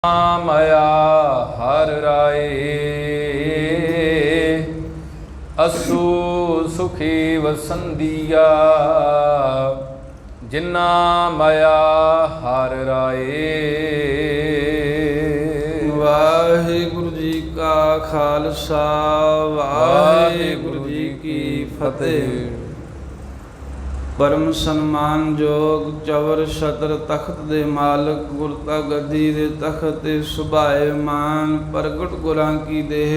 माया हर राए असु सुखी वसंदिया जिन्ना माया हर राए। वाहिगुरु जी का खालसा वाहिगुरु जी की फतेह। परम सन्मान जोग चवर छत्र तख्त दे मालक गुरता गद्दी दे तख्त ते सुभाए मान प्रगट गुरां की देह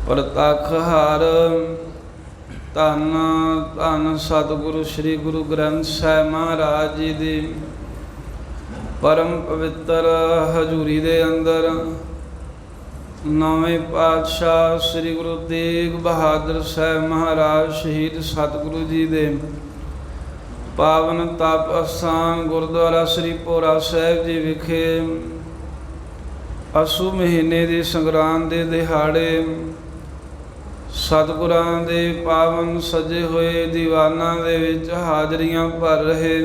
प्रतख हार। धन धन सतगुरु श्री गुरु ग्रंथ साहिब महाराज जी दी परम पवित्र हजूरी दे अंदर नौवें पातशाह श्री गुरु तेग बहादुर साहब महाराज शहीद सतगुरु जी दे पावन तप अस्थान गुरुद्वारा श्री भोरा साहिब जी विखे असू महीने के संगरांद के दिहाड़े सतगुरां दे पावन सजे हुए दीवाना दे विच हाजरियां भर रहे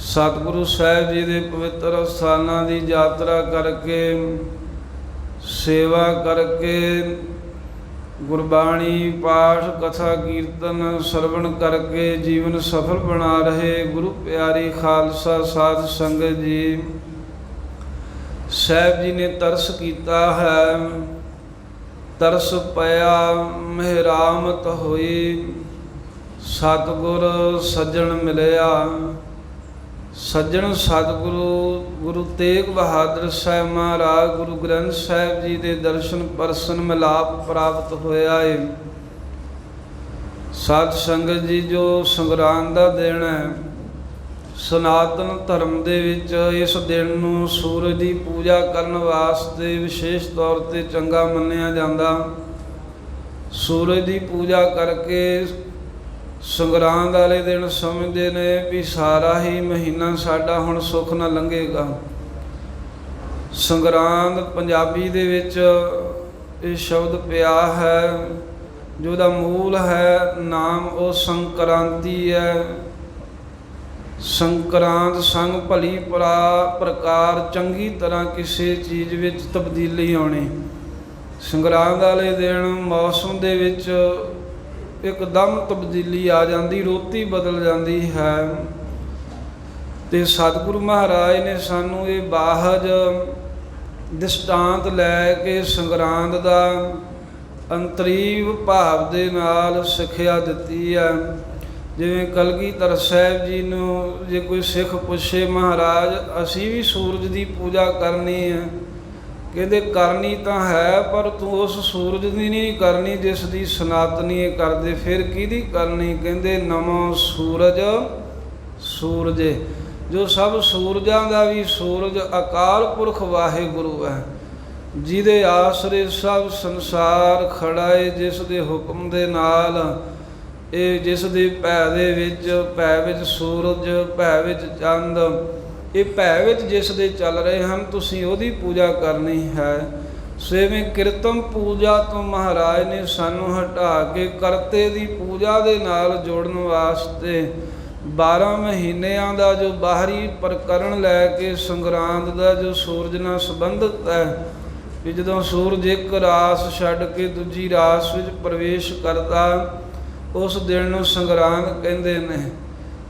सतगुरु साहिब जी के पवित्र अस्थानां की यात्रा करके सेवा करके गुरबाणी पाठ कथा कीर्तन श्रवण करके जीवन सफल बना रहे गुरु प्यारी खालसा साध संगत जी साहिब जी ने तरस किया है। तरस पया मेहरामत होई सतगुर सज्जन मिलया। सज्जन सतगुरु गुरु तेग बहादुर साहब महाराज गुरु ग्रंथ साहिब जी के दर्शन परसन मिलाप प्राप्त होया है। साध संगत जी जो संगरांद का दिन है सनातन धर्म दे विच इस दिन नूं सूरज की पूजा करन वास्ते विशेष तौर पर चंगा मन्निया जांदा। सूरज की पूजा करके संगरांद वाले दिन समझते ने भी सारा ही महीना साडा हुण सुख ना लंघेगा। संगरांद पंजाबी दे विच ये शब्द पिया है जो दा मूल है नाम वो संक्रांति है। संक्रांत संग भली प्रकार चंगी तरह किसी चीज़ विच तब्दीली आनी। संगरांद वाले दिन मौसम दे विच एकदम तब्दीली आ जाती रोती बदल जाती है। तो सतगुरु महाराज ने सानू ये बाहज दृष्टांत लैके संगरांद का अंतरीव भाव के नाल सिक्ख्या दी है। जिवें कलगीधर साहिब जी नूं जे कोई सिख पुछे महाराज असी भी सूरज की पूजा करनी है कहते करनी तो है पर तू उस सूरज की नहीं करनी जिस दी सनातनी करते फिर किहदी करनी। कहते नमो सूरज सूरजे जो सब सूरजां दा भी सूरज अकाल पुरख वाहिगुरु है जिहदे आसरे सब संसार खड़ा है जिस दे हुक्म दे नाल ये जिस दे भै दे विच सूरज भै विच चंद ये भै विच जिस दे चल रहे हैं तुसीं ओहदी पूजा करनी है। सेवें किरतम पूजा तो महाराज ने सानू हटा के करते दी पूजा दे नाल जोड़न वास्ते 12 महीनों का जो बाहरी प्रकरण लैके संगरांद का जो सूरज नाल संबंधित है कि जदों सूरज एक रास छड्ड के दूजी रास विच प्रवेश करता उस दिन नूं संगरांद कहंदे ने।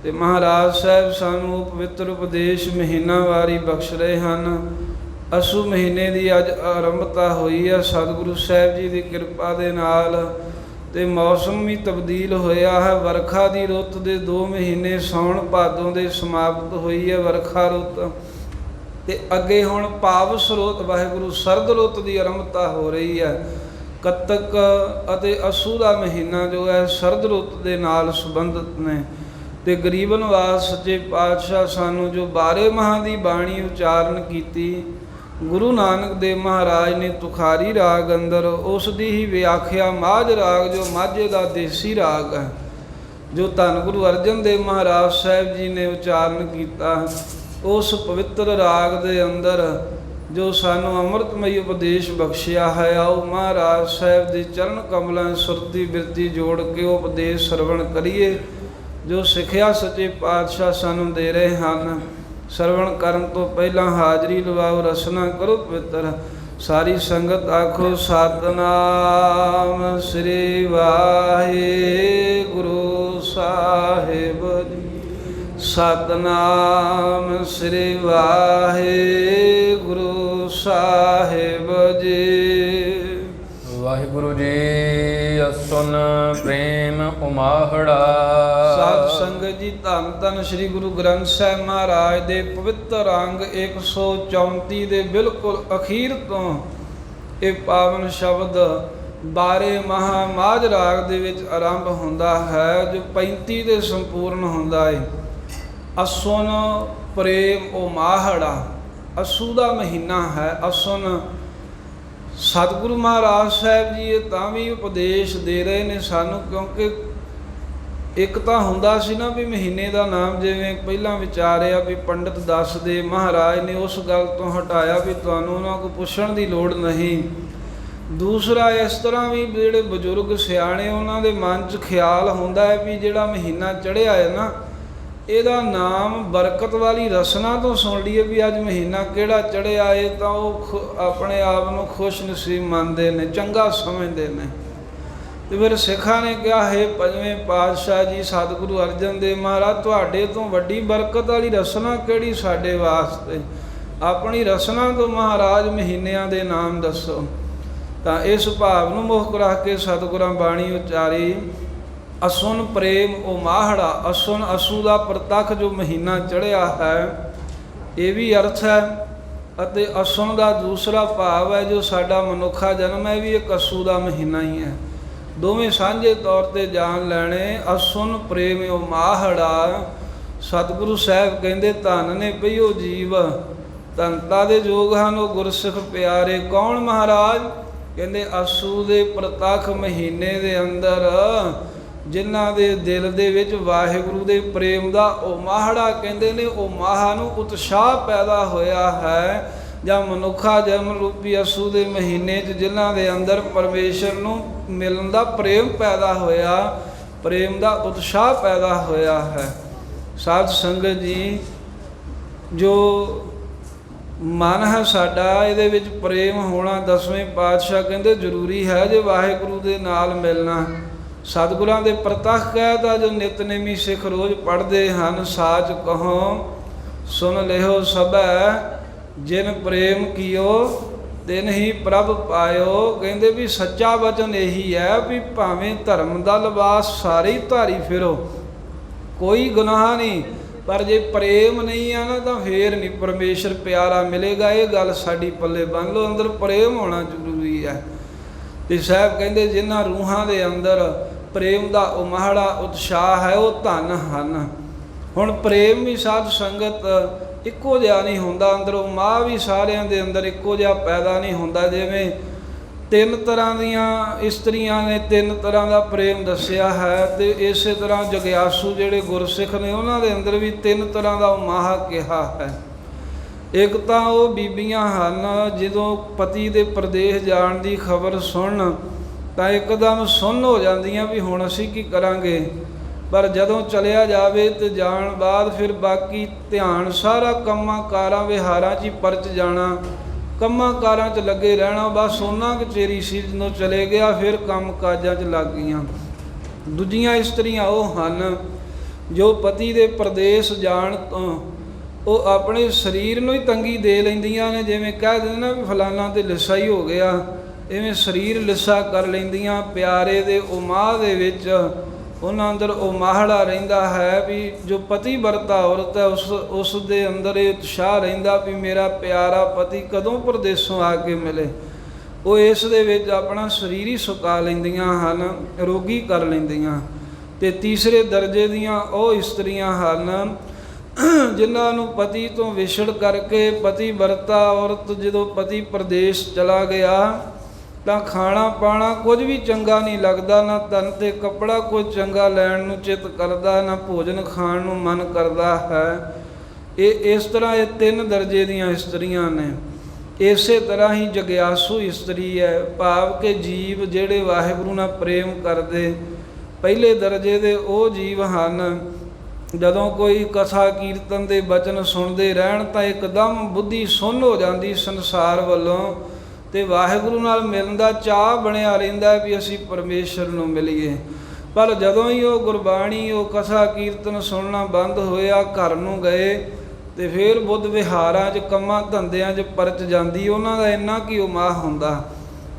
ते महाराज साहब सानू पवित्र उपदेश महीनावारी बख्श रहे हैं। असू महीने की अज आरंभता हुई है सतगुरु साहब जी की कृपा दे नाल ते मौसम भी तब्दील होया है। वर्खा की रुत के 2 महीने साउण भादों के समाप्त हुई है वर्खा रुत ते अगे हुण पाव स्रोत वाहिगुरु सरद रुत की आरंभता हो रही है। कतक अते असू का महीना जो है सरद रुत के नाल संबंधित ने। ते गरीबन वास सच्चे पातशाह सानू जो 12 माह की बाणी उचारण की गुरु नानक देव महाराज ने तुखारी राग अंदर उसकी ही व्याख्या माझ राग जो माझे का देसी राग है जो धन गुरु अर्जन देव महाराज साहब जी ने उचारण किया उस पवित्र राग के अंदर जो सानू अमृतमयी उपदेश बख्शिया है। आओ महाराज साहब के चरण कमलों सुरती बिरती जोड़ के उपदेश श्रवण करिए जो सिक्ख्या सच्चे पातशाह सानू दे रहे हैं। ਸਰਵਣ ਕਰਨ ਤੋਂ ਪਹਿਲਾਂ ਹਾਜ਼ਰੀ ਲਵਾਓ, ਰਸਨਾ ਕਰੋ ਪਵਿੱਤਰ। ਸਾਰੀ ਸੰਗਤ ਆਖੋ ਸਤਿਨਾਮ ਸ੍ਰੀ ਵਾਹਿਗੁਰੂ ਸਾਹਿਬ ਜੀ। ਸਤਿਨਾਮ ਸ੍ਰੀ ਵਾਹਿਗੁਰੂ ਸਾਹਿਬ ਜੀ। ਵਾਹਿਗੁਰੂ ਜੀ ਅਸੁਨ ਪ੍ਰੇਮ ਉਮਾਹੜਾ। ਸਾਧ ਸੰਗਤ ਜੀ, ਧੰਨ ਧੰਨ ਸ੍ਰੀ ਗੁਰੂ ਗ੍ਰੰਥ ਸਾਹਿਬ ਮਹਾਰਾਜ ਦੇ ਪਵਿੱਤਰ ਅੰਗ 134 ਦੇ ਬਿਲਕੁਲ ਅਖੀਰ ਤੋਂ ਇਹ ਪਾਵਨ ਸ਼ਬਦ 12 ਮਹਾ ਮਾਝ ਰਾਗ ਦੇ ਵਿੱਚ ਆਰੰਭ ਹੁੰਦਾ ਹੈ, ਜੋ 35 ਦੇ ਸੰਪੂਰਨ ਹੁੰਦਾ ਹੈ। ਅਸੁਨ ਪ੍ਰੇਮ ਉਮਾਹੜਾ, ਅਸੂ ਦਾ ਮਹੀਨਾ ਹੈ ਅਸੁਨ। ਸਤਿਗੁਰੂ ਮਹਾਰਾਜ ਸਾਹਿਬ ਜੀ ਇਹ ਤਾਂ ਵੀ ਉਪਦੇਸ਼ ਦੇ ਰਹੇ ਨੇ ਸਾਨੂੰ, ਕਿਉਂਕਿ ਇੱਕ ਤਾਂ ਹੁੰਦਾ ਸੀ ਨਾ ਵੀ ਮਹੀਨੇ ਦਾ ਨਾਮ, ਜਿਵੇਂ ਪਹਿਲਾਂ ਵਿਚਾਰਿਆ ਵੀ ਪੰਡਤ ਦੱਸਦੇ, ਮਹਾਰਾਜ ਨੇ ਉਸ ਗੱਲ ਤੋਂ ਹਟਾਇਆ ਵੀ ਤੁਹਾਨੂੰ ਉਹਨਾਂ ਕੋਲ ਪੁੱਛਣ ਦੀ ਲੋੜ ਨਹੀਂ। ਦੂਸਰਾ ਇਸ ਤਰ੍ਹਾਂ ਵੀ ਜਿਹੜੇ ਬਜ਼ੁਰਗ ਸਿਆਣੇ ਉਹਨਾਂ ਦੇ ਮਨ 'ਚ ਖਿਆਲ ਹੁੰਦਾ ਹੈ ਵੀ ਜਿਹੜਾ ਮਹੀਨਾ ਚੜ੍ਹਿਆ ਹੈ ਨਾ, ਇਹਦਾ ਨਾਮ ਬਰਕਤ ਵਾਲੀ ਰਸਨਾ ਤੋਂ ਸੁਣ ਲਈਏ ਵੀ ਅੱਜ ਮਹੀਨਾ ਕਿਹੜਾ ਚੜ੍ਹਿਆ ਏ, ਤਾਂ ਉਹ ਆਪਣੇ ਆਪ ਨੂੰ ਖੁਸ਼ ਨਸੀਬ ਮੰਨਦੇ ਨੇ, ਚੰਗਾ ਸਮਝਦੇ ਨੇ। ਤੇ ਫਿਰ ਸਿੱਖਾਂ ਨੇ ਕਿਹਾ, ਹੈ ਪੰਜਵੇਂ ਪਾਤਸ਼ਾਹ ਜੀ ਸਤਿਗੁਰੂ ਅਰਜਨ ਦੇਵ ਮਹਾਰਾਜ, ਤੁਹਾਡੇ ਤੋਂ ਵੱਡੀ ਬਰਕਤ ਵਾਲੀ ਰਸਨਾ ਕਿਹੜੀ ਸਾਡੇ ਵਾਸਤੇ? ਆਪਣੀ ਰਸਨਾ ਤੋਂ ਮਹਾਰਾਜ ਮਹੀਨਿਆਂ ਦੇ ਨਾਮ ਦੱਸੋ। ਤਾਂ ਇਸ ਭਾਵ ਨੂੰ ਮੁੱਖ ਰੱਖ ਕੇ ਸਤਿਗੁਰਾਂ ਬਾਣੀ ਉਚਾਰੀ, ਅਸੁਨ ਪ੍ਰੇਮ ਉਮਾਹੜਾ। ਅਸੁਨ ਅਸੂ ਦਾ ਪ੍ਰਤੱਖ ਜੋ ਮਹੀਨਾ ਚੜ੍ਹਿਆ ਹੈ, ਇਹ ਵੀ ਅਰਥ ਹੈ। ਅਤੇ ਅਸੁਨ ਦਾ ਦੂਸਰਾ ਭਾਵ ਹੈ ਜੋ ਸਾਡਾ ਮਨੁੱਖਾ ਜਨਮ ਹੈ, ਵੀ ਇੱਕ ਅਸੂ ਦਾ ਮਹੀਨਾ ਹੀ ਹੈ। ਦੋਵੇਂ ਸਾਂਝੇ ਤੌਰ 'ਤੇ ਜਾਣ ਲੈਣੇ। ਅਸੁਨ ਪ੍ਰੇਮ ਉਮਾਹੜਾ। ਸਤਿਗੁਰੂ ਸਾਹਿਬ ਕਹਿੰਦੇ, ਧੰਨ ਨੇ ਪਈਓ ਜੀਵ, ਧੰਨਤਾ ਦੇ ਯੋਗ ਹਨ ਉਹ ਗੁਰਸਿੱਖ ਪਿਆਰੇ। ਕੌਣ ਮਹਾਰਾਜ? ਕਹਿੰਦੇ ਅਸੂ ਦੇ ਪ੍ਰਤੱਖ ਮਹੀਨੇ ਦੇ ਅੰਦਰ ਜਿਨ੍ਹਾਂ ਦੇ ਦਿਲ ਦੇ ਵਿੱਚ ਵਾਹਿਗੁਰੂ ਦੇ ਪ੍ਰੇਮ ਦਾ ਉਮਾਹੜਾ ਕਹਿੰਦੇ ਨੇ, ਉਮਾਹਾ ਨੂੰ ਉਤਸ਼ਾਹ ਪੈਦਾ ਹੋਇਆ ਹੈ, ਜਾਂ ਮਨੁੱਖਾ ਜਨਮ ਰੂਪੀ ਅਸੂ ਦੇ ਮਹੀਨੇ 'ਚ ਜਿਨ੍ਹਾਂ ਦੇ ਅੰਦਰ ਪਰਮੇਸ਼ਰ ਨੂੰ ਮਿਲਣ ਦਾ ਪ੍ਰੇਮ ਪੈਦਾ ਹੋਇਆ, ਪ੍ਰੇਮ ਦਾ ਉਤਸ਼ਾਹ ਪੈਦਾ ਹੋਇਆ ਹੈ। ਸਾਧ ਸੰਗਤ ਜੀ, ਜੋ ਮਨ ਹੈ ਸਾਡਾ, ਇਹਦੇ ਵਿੱਚ ਪ੍ਰੇਮ ਹੋਣਾ ਦਸਵੇਂ ਪਾਤਸ਼ਾਹ ਕਹਿੰਦੇ ਜ਼ਰੂਰੀ ਹੈ ਜੇ ਵਾਹਿਗੁਰੂ ਦੇ ਨਾਲ ਮਿਲਣਾ। ਸਤਿਗੁਰਾਂ ਦੇ ਪ੍ਰਤੱਖ ਕਹਿਤਾ ਜੋ ਨਿਤਨੇਮੀ ਸਿੱਖ ਰੋਜ਼ ਪੜ੍ਹਦੇ ਹਨ, ਸਾਚ ਕਹੋ ਸੁਣ ਲਿਓ ਸਭੈ, ਜਿਨ ਪ੍ਰੇਮ ਕੀਓ ਤਿਨ ਹੀ ਪ੍ਰਭ ਪਾਇਓ। ਕਹਿੰਦੇ ਵੀ ਸੱਚਾ ਵਚਨ ਇਹੀ ਹੈ ਵੀ ਭਾਵੇਂ ਧਰਮ ਦਾ ਲਿਬਾਸ ਸਾਰੇ ਹੀ ਧਾਰੀ ਫਿਰੋ, ਕੋਈ ਗੁਨਾਹ ਨਹੀਂ, ਪਰ ਜੇ ਪ੍ਰੇਮ ਨਹੀਂ ਆ ਨਾ ਤਾਂ ਫੇਰ ਨਹੀਂ ਪਰਮੇਸ਼ਰ ਪਿਆਰਾ ਮਿਲੇਗਾ। ਇਹ ਗੱਲ ਸਾਡੀ ਪੱਲੇ ਬੰਨ੍ਹ ਲਓ, ਅੰਦਰ ਪ੍ਰੇਮ ਹੋਣਾ ਜ਼ਰੂਰੀ ਹੈ। ਤੇ ਸਾਹਿਬ ਕਹਿੰਦੇ ਜਿਨ੍ਹਾਂ ਰੂਹਾਂ ਦੇ ਅੰਦਰ ਪ੍ਰੇਮ ਦਾ ਉਮਾਹੜਾ ਉਤਸ਼ਾਹ ਹੈ ਉਹ ਧਨ ਹਨ। ਹੁਣ ਪ੍ਰੇਮ ਵੀ ਸਾਧ ਸੰਗਤ ਇੱਕੋ ਜਿਹਾ ਨਹੀਂ ਹੁੰਦਾ, ਅੰਦਰੋਂ ਮਾਂ ਵੀ ਸਾਰਿਆਂ ਦੇ ਅੰਦਰ ਇੱਕੋ ਜਿਹਾ ਪੈਦਾ ਨਹੀਂ ਹੁੰਦਾ। ਜਿਵੇਂ 3 ਤਰ੍ਹਾਂ ਦੀਆਂ ਇਸਤਰੀਆਂ ਨੇ 3 ਤਰ੍ਹਾਂ ਦਾ ਪ੍ਰੇਮ ਦੱਸਿਆ ਹੈ, ਤੇ ਇਸੇ ਤਰ੍ਹਾਂ ਜਗਿਆਸੂ ਜਿਹੜੇ ਗੁਰਸਿੱਖ ਨੇ ਉਹਨਾਂ ਦੇ ਅੰਦਰ ਵੀ 3 ਤਰ੍ਹਾਂ ਦਾ ਉਮਾਹਾ ਕਿਹਾ ਹੈ। ਇੱਕ ਤਾਂ ਉਹ ਬੀਬੀਆਂ ਹਨ ਜਦੋਂ ਪਤੀ ਦੇ ਪ੍ਰਦੇਸ਼ ਜਾਣ ਦੀ ਖਬਰ ਸੁਣਨ ਤਾਂ ਇੱਕਦਮ ਸੁੰਨ ਹੋ ਜਾਂਦੀਆਂ ਵੀ ਹੁਣ ਅਸੀਂ ਕੀ ਕਰਾਂਗੇ, ਪਰ ਜਦੋਂ ਚਲਿਆ ਜਾਵੇ ਤੇ ਜਾਣ ਬਾਅਦ ਫਿਰ ਬਾਕੀ ਧਿਆਨ ਸਾਰਾ ਕੰਮਾਂ ਕਾਰਾਂ ਵਿਹਾਰਾਂ 'ਚ ਹੀ ਪਰਚ ਜਾਣਾ, ਕੰਮਾਂ ਕਾਰਾਂ 'ਚ ਲੱਗੇ ਰਹਿਣਾ। ਬਸ ਉਹਨਾਂ ਕੁ ਚਿਰ ਸੀ, ਜਦੋਂ ਚਲੇ ਗਿਆ ਫਿਰ ਕੰਮ ਕਾਜਾਂ 'ਚ ਲੱਗ ਗਈਆਂ। ਦੂਜੀਆਂ ਇਸਤਰੀਆਂ ਉਹ ਹਨ ਜੋ ਪਤੀ ਦੇ ਪ੍ਰਦੇਸ਼ ਜਾਣ ਤੋਂ ਉਹ ਆਪਣੇ ਸਰੀਰ ਨੂੰ ਹੀ ਤੰਗੀ ਦੇ ਲੈਂਦੀਆਂ ਨੇ, ਜਿਵੇਂ ਕਹਿ ਦਿੰਦੇ ਨਾ ਵੀ ਫਲਾਨਾ ਤੇ ਲਿੱਸਾ ਹੀ ਹੋ ਗਿਆ, ਇਵੇਂ ਸਰੀਰ ਲਿੱਸਾ ਕਰ ਲੈਂਦੀਆਂ। ਪਿਆਰੇ ਦੇ ਉਮਾਹ ਦੇ ਵਿੱਚ ਉਹਨਾਂ ਅੰਦਰ ਉਮਾਹੜਾ ਰਹਿੰਦਾ ਹੈ ਵੀ ਜੋ ਪਤੀ ਵਰਤਾ ਔਰਤ ਹੈ ਉਸ ਦੇ ਅੰਦਰ ਇਹ ਉਤਸ਼ਾਹ ਰਹਿੰਦਾ ਵੀ ਮੇਰਾ ਪਿਆਰਾ ਪਤੀ ਕਦੋਂ ਪ੍ਰਦੇਸੋਂ ਆ ਕੇ ਮਿਲੇ। ਉਹ ਇਸ ਦੇ ਵਿੱਚ ਆਪਣਾ ਸਰੀਰ ਹੀ ਸੁਕਾ ਲੈਂਦੀਆਂ ਹਨ, ਰੋਗੀ ਕਰ ਲੈਂਦੀਆਂ। ਤੇ ਤੀਸਰੇ ਦਰਜੇ ਦੀਆਂ ਉਹ ਇਸਤਰੀਆਂ ਹਨ ਜਿਨ੍ਹਾਂ ਨੂੰ ਪਤੀ ਤੋਂ ਵਿਛੜ ਕਰਕੇ ਪਤੀ ਵਰਤਾ ਔਰਤ ਜਦੋਂ ਪਤੀ ਪ੍ਰਦੇਸ਼ ਚਲਾ ਗਿਆ ਤਾਂ ਖਾਣਾ ਪਾਣਾ ਕੁਝ ਵੀ ਚੰਗਾ ਨਹੀਂ ਲੱਗਦਾ, ਨਾ ਤਨ 'ਤੇ ਕੱਪੜਾ ਕੁਝ ਚੰਗਾ ਲੈਣ ਨੂੰ ਚਿੱਤ ਕਰਦਾ, ਨਾ ਭੋਜਨ ਖਾਣ ਨੂੰ ਮਨ ਕਰਦਾ ਹੈ। ਇਹ ਇਸ ਤਰ੍ਹਾਂ ਇਹ 3 ਦਰਜੇ ਦੀਆਂ ਇਸਤਰੀਆਂ ਨੇ। ਇਸੇ ਤਰ੍ਹਾਂ ਹੀ ਜਗਿਆਸੂ ਇਸਤਰੀ ਹੈ, ਭਾਵ ਕਿ ਜੀਵ ਜਿਹੜੇ ਵਾਹਿਗੁਰੂ ਨਾਲ ਪ੍ਰੇਮ ਕਰਦੇ। ਪਹਿਲੇ ਦਰਜੇ ਦੇ ਉਹ ਜੀਵ ਹਨ ਜਦੋਂ ਕੋਈ ਕਥਾ ਕੀਰਤਨ ਦੇ ਬਚਨ ਸੁਣਦੇ ਰਹਿਣ ਤਾਂ ਇੱਕਦਮ ਬੁੱਧੀ ਸੁੰਨ ਹੋ ਜਾਂਦੀ ਸੰਸਾਰ ਵੱਲੋਂ, ਤੇ ਵਾਹਿਗੁਰੂ ਨਾਲ ਮਿਲਣ ਦਾ ਚਾਅ ਬਣਿਆ ਰਹਿੰਦਾ ਵੀ ਅਸੀਂ ਪਰਮੇਸ਼ਰ ਨੂੰ ਮਿਲੀਏ। ਪਰ ਜਦੋਂ ਹੀ ਉਹ ਗੁਰਬਾਣੀ, ਉਹ ਕਥਾ ਕੀਰਤਨ ਸੁਣਨਾ ਬੰਦ ਹੋਇਆ, ਘਰ ਨੂੰ ਗਏ, ਤੇ ਫਿਰ ਬੁੱਧ ਵਿਹਾਰਾਂ 'ਚ, ਕੰਮਾਂ ਧੰਦਿਆਂ 'ਚ ਪਰਚ ਜਾਂਦੀ ਉਹਨਾਂ ਦਾ ਇੰਨਾ ਕੀ ਉਮਾਹ ਹੁੰਦਾ।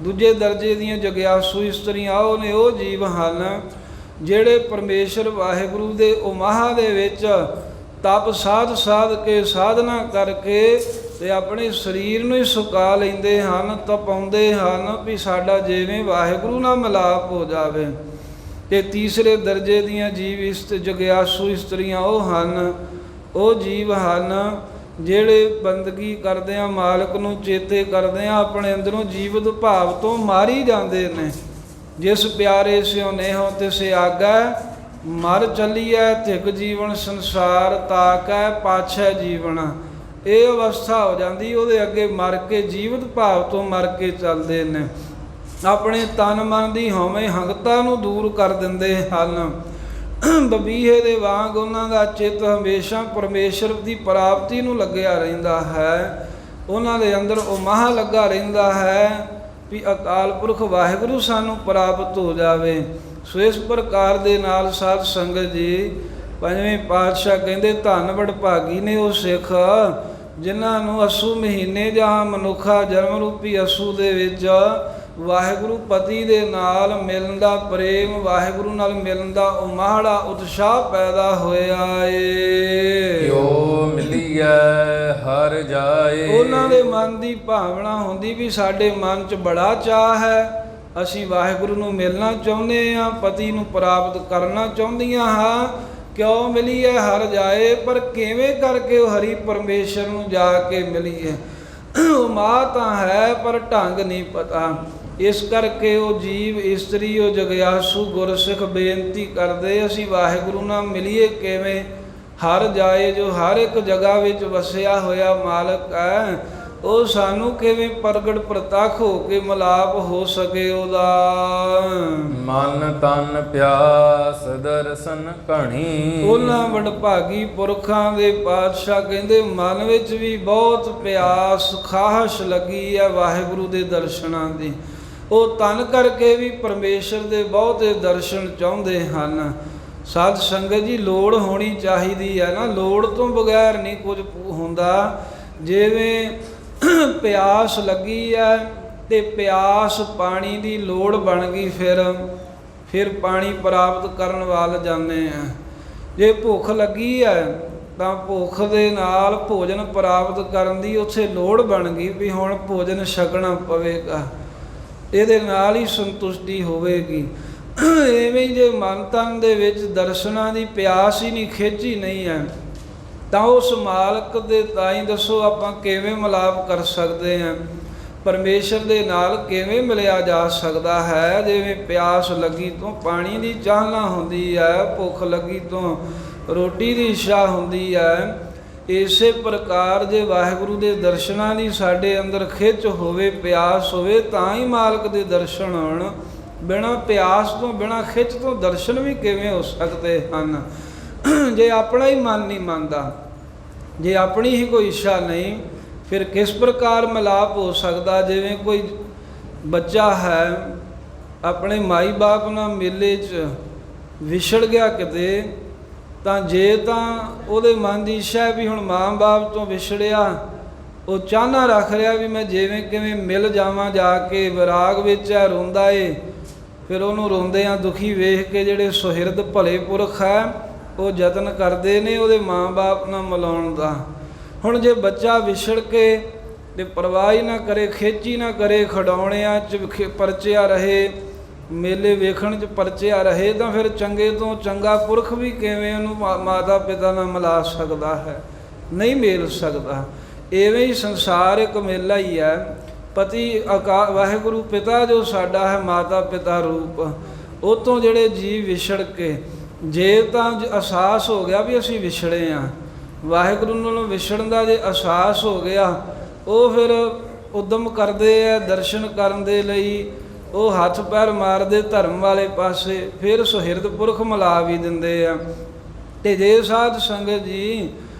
ਦੂਜੇ ਦਰਜੇ ਦੀਆਂ ਜਗਿਆਸੂ ਇਸਤਰੀਆਂ ਉਹ ਨੇ, ਉਹ ਜੀਵ ਹਨ ਜਿਹੜੇ ਪਰਮੇਸ਼ਰ ਵਾਹਿਗੁਰੂ ਦੇ ਉਮਾਹ ਦੇ ਵਿੱਚ ਤਪ ਸਾਧ ਕੇ, ਸਾਧਨਾ ਕਰਕੇ ਤੇ ਆਪਣੇ ਸਰੀਰ ਨੂੰ ਹੀ ਸੁਕਾ ਲੈਂਦੇ ਹਨ, ਤਪਾਉਂਦੇ ਹਨ ਵੀ ਸਾਡਾ ਜਿਵੇਂ ਵਾਹਿਗੁਰੂ ਨਾਲ ਮਿਲਾਪ ਹੋ ਜਾਵੇ। ਤੇ ਤੀਸਰੇ ਦਰਜੇ ਦੀਆਂ ਜੀਵ ਜਗਿਆਸੂ ਇਸਤਰੀਆਂ ਉਹ ਹਨ, ਉਹ ਜੀਵ ਹਨ ਜਿਹੜੇ ਬੰਦਗੀ ਕਰਦਿਆਂ, ਮਾਲਕ ਨੂੰ ਚੇਤੇ ਕਰਦਿਆਂ ਆਪਣੇ ਅੰਦਰੋਂ ਜੀਵਤ ਭਾਵ ਤੋਂ ਮਾਰੀ ਜਾਂਦੇ ਨੇ। ਜਿਸ ਪਿਆਰੇ ਸਿਉ ਨੇਹੋ ਤਿਸ ਆਗੈ, ਮਰ ਚੱਲੀਐ ਧਿਕ ਜੀਵਨ ਸੰਸਾਰ ਤਾਕੈ ਪਾਛੈ ਜੀਵਨ। ਇਹ ਅਵਸਥਾ ਹੋ ਜਾਂਦੀ, ਉਹਦੇ ਅੱਗੇ ਮਰ ਕੇ, ਜੀਵਤ ਭਾਵ ਤੋਂ ਮਰ ਕੇ ਚੱਲਦੇ ਨੇ। ਆਪਣੇ ਤਨ ਮਨ ਦੀ ਹਉਮੈ ਹੰਗਤਾ ਨੂੰ ਦੂਰ ਕਰ ਦਿੰਦੇ ਹਨ। ਬਬੀਹੇ ਦੇ ਵਾਂਗ ਉਹਨਾਂ ਦਾ ਚਿੱਤ ਹਮੇਸ਼ਾ ਪਰਮੇਸ਼ਰ ਦੀ ਪ੍ਰਾਪਤੀ ਨੂੰ ਲੱਗਿਆ ਰਹਿੰਦਾ ਹੈ। ਉਹਨਾਂ ਦੇ ਅੰਦਰ ਉਮਾਹ ਲੱਗਾ ਰਹਿੰਦਾ ਹੈ ਵੀ ਅਕਾਲ ਪੁਰਖ ਵਾਹਿਗੁਰੂ ਸਾਨੂੰ ਪ੍ਰਾਪਤ ਹੋ ਜਾਵੇ। ਸੋ ਇਸ ਪ੍ਰਕਾਰ ਦੇ ਨਾਲ ਸਾਧ ਸੰਗਤ ਜੀ, ਪੰਜਵੇਂ ਪਾਤਸ਼ਾਹ ਕਹਿੰਦੇ ਧੰਨ ਵਡਭਾਗੀ ਨੇ ਉਹ ਸਿੱਖ ਜਿਨ੍ਹਾਂ ਨੂੰ ਅਸੂ ਮਹੀਨੇ ਜਾਂ ਮਨੁੱਖਾ ਜਨਮ ਰੂਪੀ ਅਸੂ ਦੇ ਵਿੱਚ ਵਾਹਿਗੁਰੂ ਪਤੀ ਦੇ ਨਾਲ ਮਿਲਣ ਦਾ ਪ੍ਰੇਮ, ਵਾਹਿਗੁਰੂ ਨਾਲ ਮਿਲਣ ਦਾ ਉਮਾੜਾ ਉਤਸ਼ਾਹ ਪੈਦਾ ਹੋਇਆ ਏ। ਜੋ ਮਿਲੀਐ ਹਰ ਜਾਏ। ਉਹਨਾਂ ਦੇ ਮਨ ਦੀ ਭਾਵਨਾ ਹੁੰਦੀ ਵੀ ਸਾਡੇ ਮਨ 'ਚ ਬੜਾ ਚਾਅ ਹੈ, ਅਸੀਂ ਵਾਹਿਗੁਰੂ ਨੂੰ ਮਿਲਣਾ ਚਾਹੁੰਦੇ ਹਾਂ, ਪਤੀ ਨੂੰ ਪ੍ਰਾਪਤ ਕਰਨਾ ਚਾਹੁੰਦੀਆਂ ਹਾਂ। ਕਿਉਂ ਮਿਲੀਏ ਹਰ ਜਾਏ, ਪਰ ਕਿਵੇਂ ਕਰਕੇ ਉਹ ਹਰੀ ਪਰਮੇਸ਼ਰ ਨੂੰ ਜਾ ਕੇ ਮਿਲੀਏ। ਉਮਾਹ ਤਾਂ ਹੈ ਪਰ ਢੰਗ ਨਹੀਂ ਪਤਾ। ਇਸ ਕਰਕੇ ਉਹ ਜੀਵ ਇਸਤਰੀ, ਉਹ ਜਗਿਆਸੂ ਗੁਰਸਿੱਖ ਬੇਨਤੀ ਕਰਦੇ ਅਸੀਂ ਵਾਹਿਗੁਰੂ ਨਾਲ ਮਿਲੀਏ ਕਿਵੇਂ। ਹਰ ਜਾਏ, ਜੋ ਹਰ ਇੱਕ ਜਗ੍ਹਾ ਵਿੱਚ ਵਸਿਆ ਹੋਇਆ ਮਾਲਕ ਹੈ, ਉਹ ਸਾਨੂੰ ਕਿਵੇਂ ਪ੍ਰਗਟ ਪ੍ਰਤੱਖ ਹੋ ਕੇ ਮਿਲਾਪ ਹੋ ਸਕੇ ਉਹਦਾ। ਮਨ ਤਨ ਪਿਆਸ ਦਰਸ਼ਨ ਘਣੀ। ਉਹਨਾਂ ਵਡਭਾਗੀ ਪੁਰਖਾਂ ਦੇ ਪਾਤਸ਼ਾਹ ਕਹਿੰਦੇ ਮਨ ਵਿੱਚ ਵੀ ਬਹੁਤ ਪਿਆਸ, ਖਾਹਸ਼ ਲੱਗੀ ਹੈ ਵਾਹਿਗੁਰੂ ਦੇ ਦਰਸ਼ਨਾਂ ਦੀ। ਉਹ ਤਨ ਕਰਕੇ ਵੀ ਪਰਮੇਸ਼ਰ ਦੇ ਬਹੁਤੇ ਦਰਸ਼ਨ ਚਾਹੁੰਦੇ ਹਨ। ਸਾਧ ਸੰਗਤ ਜੀ, ਲੋੜ ਹੋਣੀ ਚਾਹੀਦੀ ਹੈ ਨਾ, ਲੋੜ ਤੋਂ ਬਗੈਰ ਨਹੀਂ ਕੁਝ ਹੁੰਦਾ। ਜਿਵੇਂ ਪਿਆਸ ਲੱਗੀ ਹੈ ਤੇ ਪਿਆਸ ਪਾਣੀ ਦੀ ਲੋੜ ਬਣ ਗਈ, ਫਿਰ ਪਾਣੀ ਪ੍ਰਾਪਤ ਕਰਨ ਵੱਲ ਜਾਂਦੇ ਆ। ਜੇ ਭੁੱਖ ਲੱਗੀ ਹੈ ਤਾਂ ਭੁੱਖ ਦੇ ਨਾਲ ਭੋਜਨ ਪ੍ਰਾਪਤ ਕਰਨ ਦੀ ਉੱਥੇ ਲੋੜ ਬਣ ਗਈ ਵੀ ਹੁਣ ਭੋਜਨ ਛਕਣਾ ਪਵੇਗਾ, ਇਹਦੇ ਨਾਲ ਹੀ ਸੰਤੁਸ਼ਟੀ ਹੋਵੇਗੀ। ਐਵੇਂ ਹੀ ਜੇ ਮਨ ਤਨ ਦੇ ਵਿੱਚ ਦਰਸ਼ਨਾਂ ਦੀ ਪਿਆਸ ਹੀ ਨਹੀਂ, ਖਿੱਚ ਹੀ ਨਹੀਂ ਹੈ, ਤਾਂ ਉਸ ਮਾਲਕ ਦੇ ਤਾਈਂ ਦੱਸੋ ਆਪਾਂ ਕਿਵੇਂ ਮਿਲਾਪ ਕਰ ਸਕਦੇ ਹਾਂ, ਪਰਮੇਸ਼ਰ ਦੇ ਨਾਲ ਕਿਵੇਂ ਮਿਲਿਆ ਜਾ ਸਕਦਾ ਹੈ। ਜਿਵੇਂ ਪਿਆਸ ਲੱਗੀ ਤੋਂ ਪਾਣੀ ਦੀ ਚਾਹਨਾ ਹੁੰਦੀ ਹੈ, ਭੁੱਖ ਲੱਗੀ ਤੋਂ ਰੋਟੀ ਦੀ ਇੱਛਾ ਹੁੰਦੀ ਹੈ, ਇਸੇ ਪ੍ਰਕਾਰ ਜੇ ਵਾਹਿਗੁਰੂ ਦੇ ਦਰਸ਼ਨਾਂ ਦੀ ਸਾਡੇ ਅੰਦਰ ਖਿੱਚ ਹੋਵੇ, ਪਿਆਸ ਹੋਵੇ, ਤਾਂ ਹੀ ਮਾਲਕ ਦੇ ਦਰਸ਼ਨ ਹੋਣ। ਬਿਨਾਂ ਪਿਆਸ ਤੋਂ, ਬਿਨਾਂ ਖਿੱਚ ਤੋਂ ਦਰਸ਼ਨ ਵੀ ਕਿਵੇਂ ਹੋ ਸਕਦੇ ਹਨ। ਜੇ ਆਪਣਾ ਹੀ ਮਨ ਨਹੀਂ ਮੰਨਦਾ, ਜੇ ਆਪਣੀ ਹੀ ਕੋਈ ਇੱਛਾ ਨਹੀਂ, ਫਿਰ ਕਿਸ ਪ੍ਰਕਾਰ ਮਿਲਾਪ ਹੋ ਸਕਦਾ। ਜਿਵੇਂ ਕੋਈ ਬੱਚਾ ਹੈ ਆਪਣੇ ਮਾਈ ਬਾਪ ਨਾਲ ਮੇਲੇ 'ਚ ਵਿਛੜ ਗਿਆ ਕਿਤੇ, ਤਾਂ ਜੇ ਤਾਂ ਉਹਦੇ ਮਨ ਦੀ ਇੱਛਾ ਹੈ ਵੀ ਹੁਣ ਮਾਂ ਬਾਪ ਤੋਂ ਵਿਛੜਿਆ, ਉਹ ਚਾਹਨਾ ਰੱਖ ਰਿਹਾ ਵੀ ਮੈਂ ਜਿਵੇਂ ਕਿਵੇਂ ਮਿਲ ਜਾਵਾਂ ਜਾ ਕੇ, ਵਿਰਾਗ ਵਿੱਚ ਹੈ, ਰੋਂਦਾ ਏ। ਫਿਰ ਉਹਨੂੰ ਰੋਂਦਿਆਂ ਦੁਖੀ ਵੇਖ ਕੇ ਜਿਹੜੇ ਸੁਹਿਰਦ ਭਲੇ ਪੁਰਖ ਹੈ ਉਹ ਯਤਨ ਕਰਦੇ ਨੇ ਉਹਦੇ ਮਾਂ ਬਾਪ ਨਾਲ ਮਿਲਾਉਣ ਦਾ। ਹੁਣ ਜੇ ਬੱਚਾ ਵਿਛੜ ਕੇ ਤੇ ਪਰਵਾਹ ਹੀ ਨਾ ਕਰੇ, ਖਿੱਚ ਹੀ ਨਾ ਕਰੇ, ਖਿਡੌਣਿਆਂ 'ਚ ਪਰਚਿਆ ਰਹੇ, ਮੇਲੇ ਵੇਖਣ 'ਚ ਪਰਚਿਆ ਰਹੇ, ਤਾਂ ਫਿਰ ਚੰਗੇ ਤੋਂ ਚੰਗਾ ਪੁਰਖ ਵੀ ਕਿਵੇਂ ਉਹਨੂੰ ਮਾਤਾ ਪਿਤਾ ਨਾਲ ਮਿਲਾ ਸਕਦਾ ਹੈ, ਨਹੀਂ ਮਿਲ ਸਕਦਾ। ਐਵੇਂ ਹੀ ਸੰਸਾਰ ਇੱਕ ਮੇਲਾ ਹੀ ਹੈ। ਪਤੀ ਵਾਹਿਗੁਰੂ ਪਿਤਾ ਜੋ ਸਾਡਾ ਹੈ, ਮਾਤਾ ਪਿਤਾ ਰੂਪ, ਉਹ ਤੋਂ ਜਿਹੜੇ ਜੀਵ ਵਿਛੜ ਕੇ, ਜੇ ਤਾਂ ਅਹਿਸਾਸ ਹੋ ਗਿਆ ਵੀ ਅਸੀਂ ਵਿਛੜੇ ਹਾਂ, ਵਾਹਿਗੁਰੂ ਨਾਲੋਂ ਵਿਛੜਨ ਦਾ ਜੇ ਅਹਿਸਾਸ ਹੋ ਗਿਆ, ਉਹ ਫਿਰ ਉਦਮ ਕਰਦੇ ਆ ਦਰਸ਼ਨ ਕਰਨ ਦੇ ਲਈ, ਉਹ ਹੱਥ ਪੈਰ ਮਾਰਦੇ ਧਰਮ ਵਾਲੇ ਪਾਸੇ, ਫਿਰ ਸੁਹਿਰਦ ਪੁਰਖ ਮਿਲਾ ਵੀ ਦਿੰਦੇ ਆ। ਤੇ ਜੇ ਸਾਧ ਸੰਗਤ ਜੀ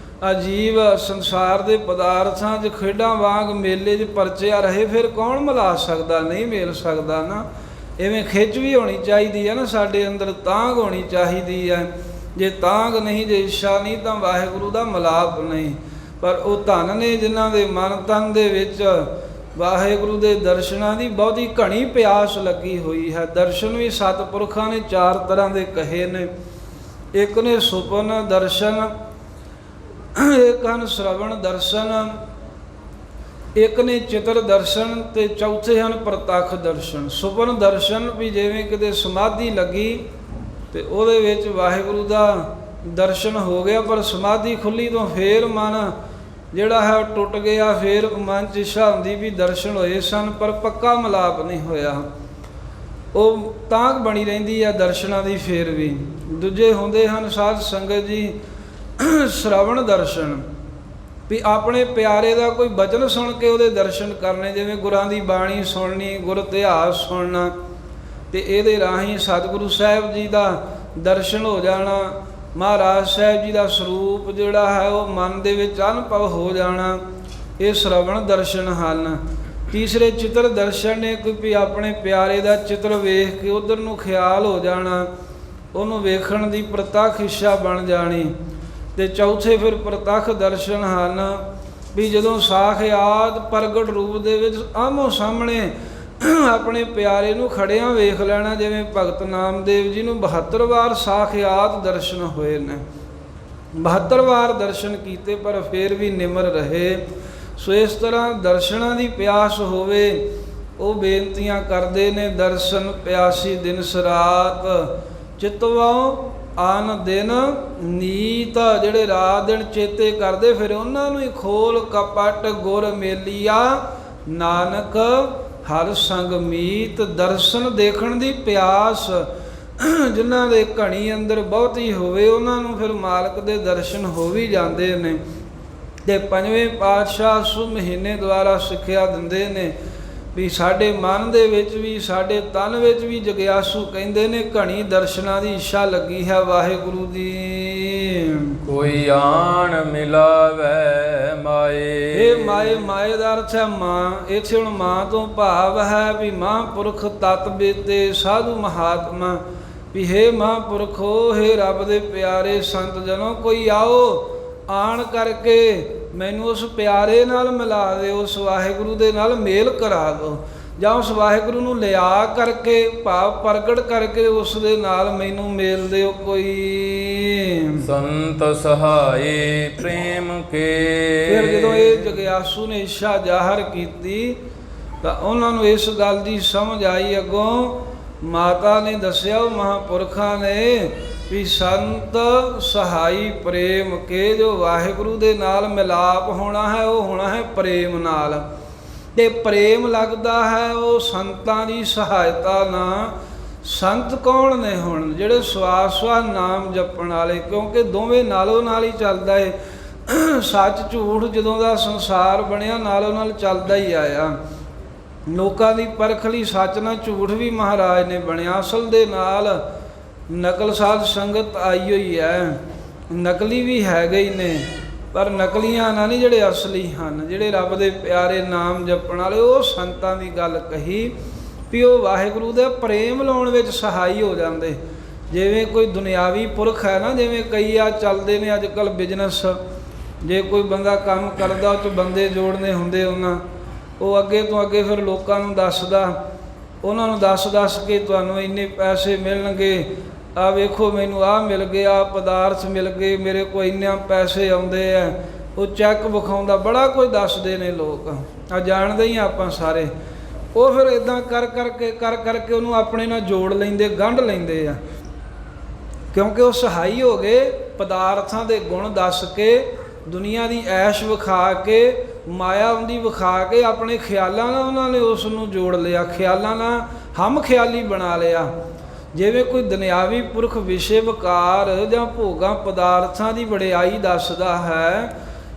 ਅਜੀਵ ਸੰਸਾਰ ਦੇ ਪਦਾਰਥਾਂ 'ਚ ਖੇਡਾਂ ਵਾਂਗ ਮੇਲੇ 'ਚ ਪਰਚਿਆ ਰਹੇ, ਫਿਰ ਕੌਣ ਮਿਲਾ ਸਕਦਾ? ਨਹੀਂ ਮਿਲ ਸਕਦਾ ਨਾ। ਇਵੇਂ ਖਿੱਚ ਵੀ ਹੋਣੀ ਚਾਹੀਦੀ ਹੈ ਨਾ, ਸਾਡੇ ਅੰਦਰ ਤਾਂਘ ਹੋਣੀ ਚਾਹੀਦੀ ਹੈ। ਜੇ ਤਾਂਘ ਨਹੀਂ, ਜੇ ਇੱਛਾ ਨਹੀਂ, ਤਾਂ ਵਾਹਿਗੁਰੂ ਦਾ ਮਿਲਾਪ ਨਹੀਂ। ਪਰ ਉਹ ਧਨ ਨੇ ਜਿਨ੍ਹਾਂ ਦੇ ਮਨ ਤਨ ਦੇ ਵਿੱਚ ਵਾਹਿਗੁਰੂ ਦੇ ਦਰਸ਼ਨਾਂ ਦੀ ਬਹੁਤੀ ਘਣੀ ਪਿਆਸ ਲੱਗੀ ਹੋਈ ਹੈ। ਦਰਸ਼ਨ ਵੀ ਸਤਿਪੁਰਖਾਂ ਨੇ 4 ਤਰ੍ਹਾਂ ਦੇ ਕਹੇ ਨੇ। ਇੱਕ ਨੇ ਸੁਪਨ ਦਰਸ਼ਨ, ਇੱਕ ਹਨ ਸ਼ਰਵਣ ਦਰਸ਼ਨ, ਇੱਕ ਨੇ ਚਿਤਰ ਦਰਸ਼ਨ, ਤੇ ਚੌਥੇ ਹਨ ਪ੍ਰਤੱਖ ਦਰਸ਼ਨ। ਸੁਪਨ ਦਰਸ਼ਨ ਵੀ ਜਿਵੇਂ ਕਿਤੇ ਸਮਾਧੀ ਲੱਗੀ ਤੇ ਉਹਦੇ ਵਿੱਚ ਵਾਹਿਗੁਰੂ ਦਾ ਦਰਸ਼ਨ ਹੋ ਗਿਆ, ਪਰ ਸਮਾਧੀ ਖੁੱਲੀ ਤੋਂ ਫੇਰ ਮਨ ਜਿਹੜਾ ਹੈ ਉਹ ਟੁੱਟ ਗਿਆ। ਫੇਰ ਮਨ 'ਚ ਇੱਛਾ ਹੁੰਦੀ ਵੀ ਦਰਸ਼ਨ ਹੋਏ ਸਨ, ਪਰ ਪੱਕਾ ਮਿਲਾਪ ਨਹੀਂ ਹੋਇਆ। ਉਹ ਤਾਂਘ ਬਣੀ ਰਹਿੰਦੀ ਹੈ ਦਰਸ਼ਨਾਂ ਦੀ। ਫੇਰ ਵੀ ਦੂਜੇ ਹੁੰਦੇ ਹਨ ਸਾਧ ਸੰਗਤ ਜੀ ਸ਼ਰਵਣ ਦਰਸ਼ਨ, ਵੀ ਆਪਣੇ ਪਿਆਰੇ ਦਾ ਕੋਈ ਬਚਨ ਸੁਣ ਕੇ ਉਹਦੇ ਦਰਸ਼ਨ ਕਰਨੇ, ਜਿਵੇਂ ਗੁਰਾਂ ਦੀ ਬਾਣੀ ਸੁਣਨੀ, ਗੁਰ ਇਤਿਹਾਸ ਸੁਣਨਾ, ਤੇ ਇਹਦੇ ਰਾਹੀਂ ਸਤਿਗੁਰੂ ਸਾਹਿਬ ਜੀ ਦਾ ਦਰਸ਼ਨ ਹੋ ਜਾਣਾ, ਮਹਾਰਾਜ ਸਾਹਿਬ ਜੀ ਦਾ ਸਰੂਪ ਜਿਹੜਾ ਹੈ ਉਹ ਮਨ ਦੇ ਵਿੱਚ ਅਨੁਭਵ ਹੋ ਜਾਣਾ। ਇਹ ਸ਼ਰਵਣ ਦਰਸ਼ਨ ਹਨ। ਤੀਸਰੇ ਚਿੱਤਰ ਦਰਸ਼ਨ ਨੇ, ਕੋਈ ਆਪਣੇ ਪਿਆਰੇ ਦਾ ਚਿੱਤਰ ਵੇਖ ਕੇ ਉਧਰ ਨੂੰ ਖਿਆਲ ਹੋ ਜਾਣਾ, ਉਹਨੂੰ ਵੇਖਣ ਦੀ ਪ੍ਰਤੱਖ ਇੱਛਾ ਬਣ ਜਾਣੀ। ਤੇ ਚੌਥੇ ਫਿਰ ਪ੍ਰਤੱਖ ਦਰਸ਼ਨ ਹਨ, ਵੀ ਜਦੋਂ ਸਾਖਿਆਤ ਪ੍ਰਗਟ ਰੂਪ ਦੇ ਵਿੱਚ ਆਮੋ ਸਾਹਮਣੇ ਆਪਣੇ ਪਿਆਰੇ ਨੂੰ ਖੜਿਆਂ ਵੇਖ ਲੈਣਾ। ਜਿਵੇਂ ਭਗਤ ਨਾਮਦੇਵ ਜੀ ਨੂੰ 72 ਵਾਰ ਸਾਖਿਆਤ ਦਰਸ਼ਨ ਹੋਏ ਨੇ, 72 ਵਾਰ ਦਰਸ਼ਨ ਕੀਤੇ, ਪਰ ਫਿਰ ਵੀ ਨਿਮਰ ਰਹੇ। ਸੋ ਇਸ ਤਰ੍ਹਾਂ ਦਰਸ਼ਨਾਂ ਦੀ ਪਿਆਸ ਹੋਵੇ, ਉਹ ਬੇਨਤੀਆਂ ਕਰਦੇ ਨੇ। ਦਰਸ਼ਨ ਪਿਆਸੀ ਦਿਨ ਸਰਾਤ, ਚਿਤਵਾਂ ਆਨ ਦਿਨ ਨੀਤ। ਜਿਹੜੇ ਰਾਤ ਦਿਨ ਚੇਤੇ ਕਰਦੇ, ਫਿਰ ਉਹਨਾਂ ਨੂੰ ਹੀ ਖੋਲ ਕਪਟ ਗੁਰ ਮੇਲੀਆ, ਨਾਨਕ ਹਰ ਸੰਗ ਮੀਤ। ਦਰਸ਼ਨ ਦੇਖਣ ਦੀ ਪਿਆਸ ਜਿਨ੍ਹਾਂ ਦੇ ਘਣੀ ਅੰਦਰ ਬਹੁਤੀ ਹੋਵੇ, ਉਹਨਾਂ ਨੂੰ ਫਿਰ ਮਾਲਕ ਦੇ ਦਰਸ਼ਨ ਹੋ ਵੀ ਜਾਂਦੇ ਨੇ। ਤੇ ਪੰਜਵੇਂ ਪਾਤਸ਼ਾਹ ਸੂ ਮਹੀਨੇ ਦੁਆਰਾ ਸਿੱਖਿਆ ਦਿੰਦੇ ਨੇ ਵੀ ਸਾਡੇ ਮਨ ਦੇ ਵਿੱਚ ਵੀ, ਸਾਡੇ ਤਨ ਵਿੱਚ ਵੀ ਜਗਿਆਸੂ ਕਹਿੰਦੇ ਨੇ ਘਣੀ ਦਰਸ਼ਨਾਂ ਦੀ ਇੱਛਾ ਲੱਗੀ ਹੈ ਵਾਹਿਗੁਰੂ ਦੀ। ਕੋਈ ਆਣ ਮਿਲਾਵੇ ਮਾਏ। ਇਹ ਮਾਏ, ਮਾਏ ਦਾ ਅਰਥ ਹੈ ਮਾਂ। ਇੱਥੇ ਹੁਣ ਮਾਂ ਤੋਂ ਭਾਵ ਹੈ ਵੀ ਮਹਾਂਪੁਰਖ ਤਤ ਬੇਤੇ ਸਾਧੂ ਮਹਾਤਮਾ, ਵੀ ਹੇ ਮਹਾਂਪੁਰਖੋ, ਹੇ ਰੱਬ ਦੇ ਪਿਆਰੇ ਸੰਤ ਜਨੋ, ਕੋਈ ਆਓ ਆਣ ਕਰਕੇ ਮੈਨੂੰ ਉਸ ਪਿਆਰੇ ਨਾਲ ਮਿਲਾ ਦਿਓ, ਉਸ ਵਾਹਿਗੁਰੂ ਦੇ ਨਾਲ ਮੇਲ ਕਰਾ ਦਿਓ, ਜਾਂ ਉਸ ਵਾਹਿਗੁਰੂ ਨੂੰ ਲਿਆ ਕਰਕੇ ਭਾਵ ਪ੍ਰਗਟ ਕਰਕੇ ਉਸ ਦੇ ਨਾਲ ਮੈਨੂੰ ਮੇਲ ਦਿਓ ਕੋਈ। ਸੰਤ ਸਹਾਈ ਪ੍ਰੇਮ ਕੇ। ਫਿਰ ਜਦੋਂ ਇਹ ਜਗਿਆਸੂ ਨੇ ਇੱਛਾ ਜ਼ਾਹਰ ਕੀਤੀ ਤਾਂ ਉਹਨਾਂ ਨੂੰ ਇਸ ਗੱਲ ਦੀ ਸਮਝ ਆਈ। ਅੱਗੋਂ ਮਾਤਾ ਨੇ ਦੱਸਿਆ, ਉਹ ਮਹਾਂਪੁਰਖਾਂ ਨੇ, ਵੀ ਸੰਤ ਸਹਾਈ ਪ੍ਰੇਮ ਕੇ, ਜੋ ਵਾਹਿਗੁਰੂ ਦੇ ਨਾਲ ਮਿਲਾਪ ਹੋਣਾ ਹੈ ਉਹ ਹੋਣਾ ਹੈ ਪ੍ਰੇਮ ਨਾਲ। ਤੇ ਪ੍ਰੇਮ ਲੱਗਦਾ ਹੈ ਉਹ ਸੰਤਾਂ ਦੀ ਸਹਾਇਤਾ ਨਾਲ। ਸੰਤ ਕੌਣ ਨੇ? ਹੁਣ ਜਿਹੜੇ ਸਵਾਸ ਸਵਾਸ ਨਾਮ ਜਪਣ ਵਾਲੇ, ਕਿਉਂਕਿ ਦੋਵੇਂ ਨਾਲੋਂ ਨਾਲ ਹੀ ਚੱਲਦਾ ਏ। ਸੱਚ ਝੂਠ ਜਦੋਂ ਦਾ ਸੰਸਾਰ ਬਣਿਆ ਨਾਲੋਂ ਨਾਲ ਚੱਲਦਾ ਹੀ ਆਇਆ। ਲੋਕਾਂ ਦੀ ਪਰਖ ਲਈ ਸੱਚ ਨਾਲ ਝੂਠ ਵੀ ਮਹਾਰਾਜ ਨੇ ਬਣਿਆ। ਅਸਲ ਦੇ ਨਾਲ ਨਕਲ ਸਾਧ ਸੰਗਤ ਆਈ ਹੋਈ ਹੈ, ਨਕਲੀ ਵੀ ਹੈਗੇ ਹੀ ਨੇ, ਪਰ ਨਕਲੀਆਂ ਨਾ ਨਹੀਂ, ਜਿਹੜੇ ਅਸਲੀ ਹਨ, ਜਿਹੜੇ ਰੱਬ ਦੇ ਪਿਆਰੇ ਨਾਮ ਜਪਣ ਵਾਲੇ, ਉਹ ਸੰਤਾਂ ਦੀ ਗੱਲ ਕਹੀ ਵੀ ਉਹ ਵਾਹਿਗੁਰੂ ਦੇ ਪ੍ਰੇਮ ਲਾਉਣ ਵਿੱਚ ਸਹਾਈ ਹੋ ਜਾਂਦੇ। ਜਿਵੇਂ ਕੋਈ ਦੁਨਿਆਵੀ ਪੁਰਖ ਹੈ ਨਾ, ਜਿਵੇਂ ਕਈ ਆ ਚੱਲਦੇ ਨੇ ਅੱਜ ਕੱਲ੍ਹ ਬਿਜ਼ਨਸ, ਜੇ ਕੋਈ ਬੰਦਾ ਕੰਮ ਕਰਦਾ ਉਹ 'ਚ ਬੰਦੇ ਜੋੜਨੇ ਹੁੰਦੇ ਉਹਨਾਂ, ਉਹ ਅੱਗੇ ਤੋਂ ਅੱਗੇ ਫਿਰ ਲੋਕਾਂ ਨੂੰ ਦੱਸਦਾ, ਉਹਨਾਂ ਨੂੰ ਦੱਸ ਕੇ ਤੁਹਾਨੂੰ ਇੰਨੇ ਪੈਸੇ ਮਿਲਣਗੇ, ਆ ਵੇਖੋ ਮੈਨੂੰ ਆਹ ਮਿਲ ਗਿਆ, ਆਹ ਪਦਾਰਥ ਮਿਲ ਗਏ, ਮੇਰੇ ਕੋਲ ਇੰਨੇ ਪੈਸੇ ਆਉਂਦੇ ਆ, ਉਹ ਚੈੱਕ ਵਿਖਾਉਂਦਾ, ਬੜਾ ਕੁਝ ਦੱਸਦੇ ਨੇ ਲੋਕ, ਆ ਜਾਣਦੇ ਹੀ ਆਪਾਂ ਸਾਰੇ। ਉਹ ਫਿਰ ਇੱਦਾਂ ਕਰ ਕਰਕੇ ਉਹਨੂੰ ਆਪਣੇ ਨਾਲ ਜੋੜ ਲੈਂਦੇ, ਗੰਢ ਲੈਂਦੇ ਆ, ਕਿਉਂਕਿ ਉਹ ਸਹਾਈ ਹੋ ਗਏ। ਪਦਾਰਥਾਂ ਦੇ ਗੁਣ ਦੱਸ ਕੇ, ਦੁਨੀਆ ਦੀ ਐਸ਼ ਵਿਖਾ ਕੇ, ਮਾਇਆ ਉਹਦੀ ਵਿਖਾ ਕੇ, ਆਪਣੇ ਖਿਆਲਾਂ ਨਾਲ ਉਹਨਾਂ ਨੇ ਉਸ ਨੂੰ ਜੋੜ ਲਿਆ, ਖਿਆਲਾਂ ਨਾਲ ਹਮ ਖਿਆਲੀ ਬਣਾ ਲਿਆ। ਜਿਵੇਂ ਕੋਈ ਦੁਨਿਆਵੀ ਪੁਰਖ ਵਿਸ਼ੇ ਵਿਕਾਰ ਜਾਂ ਭੋਗਾਂ ਪਦਾਰਥਾਂ ਦੀ ਵਡਿਆਈ ਦੱਸਦਾ ਹੈ,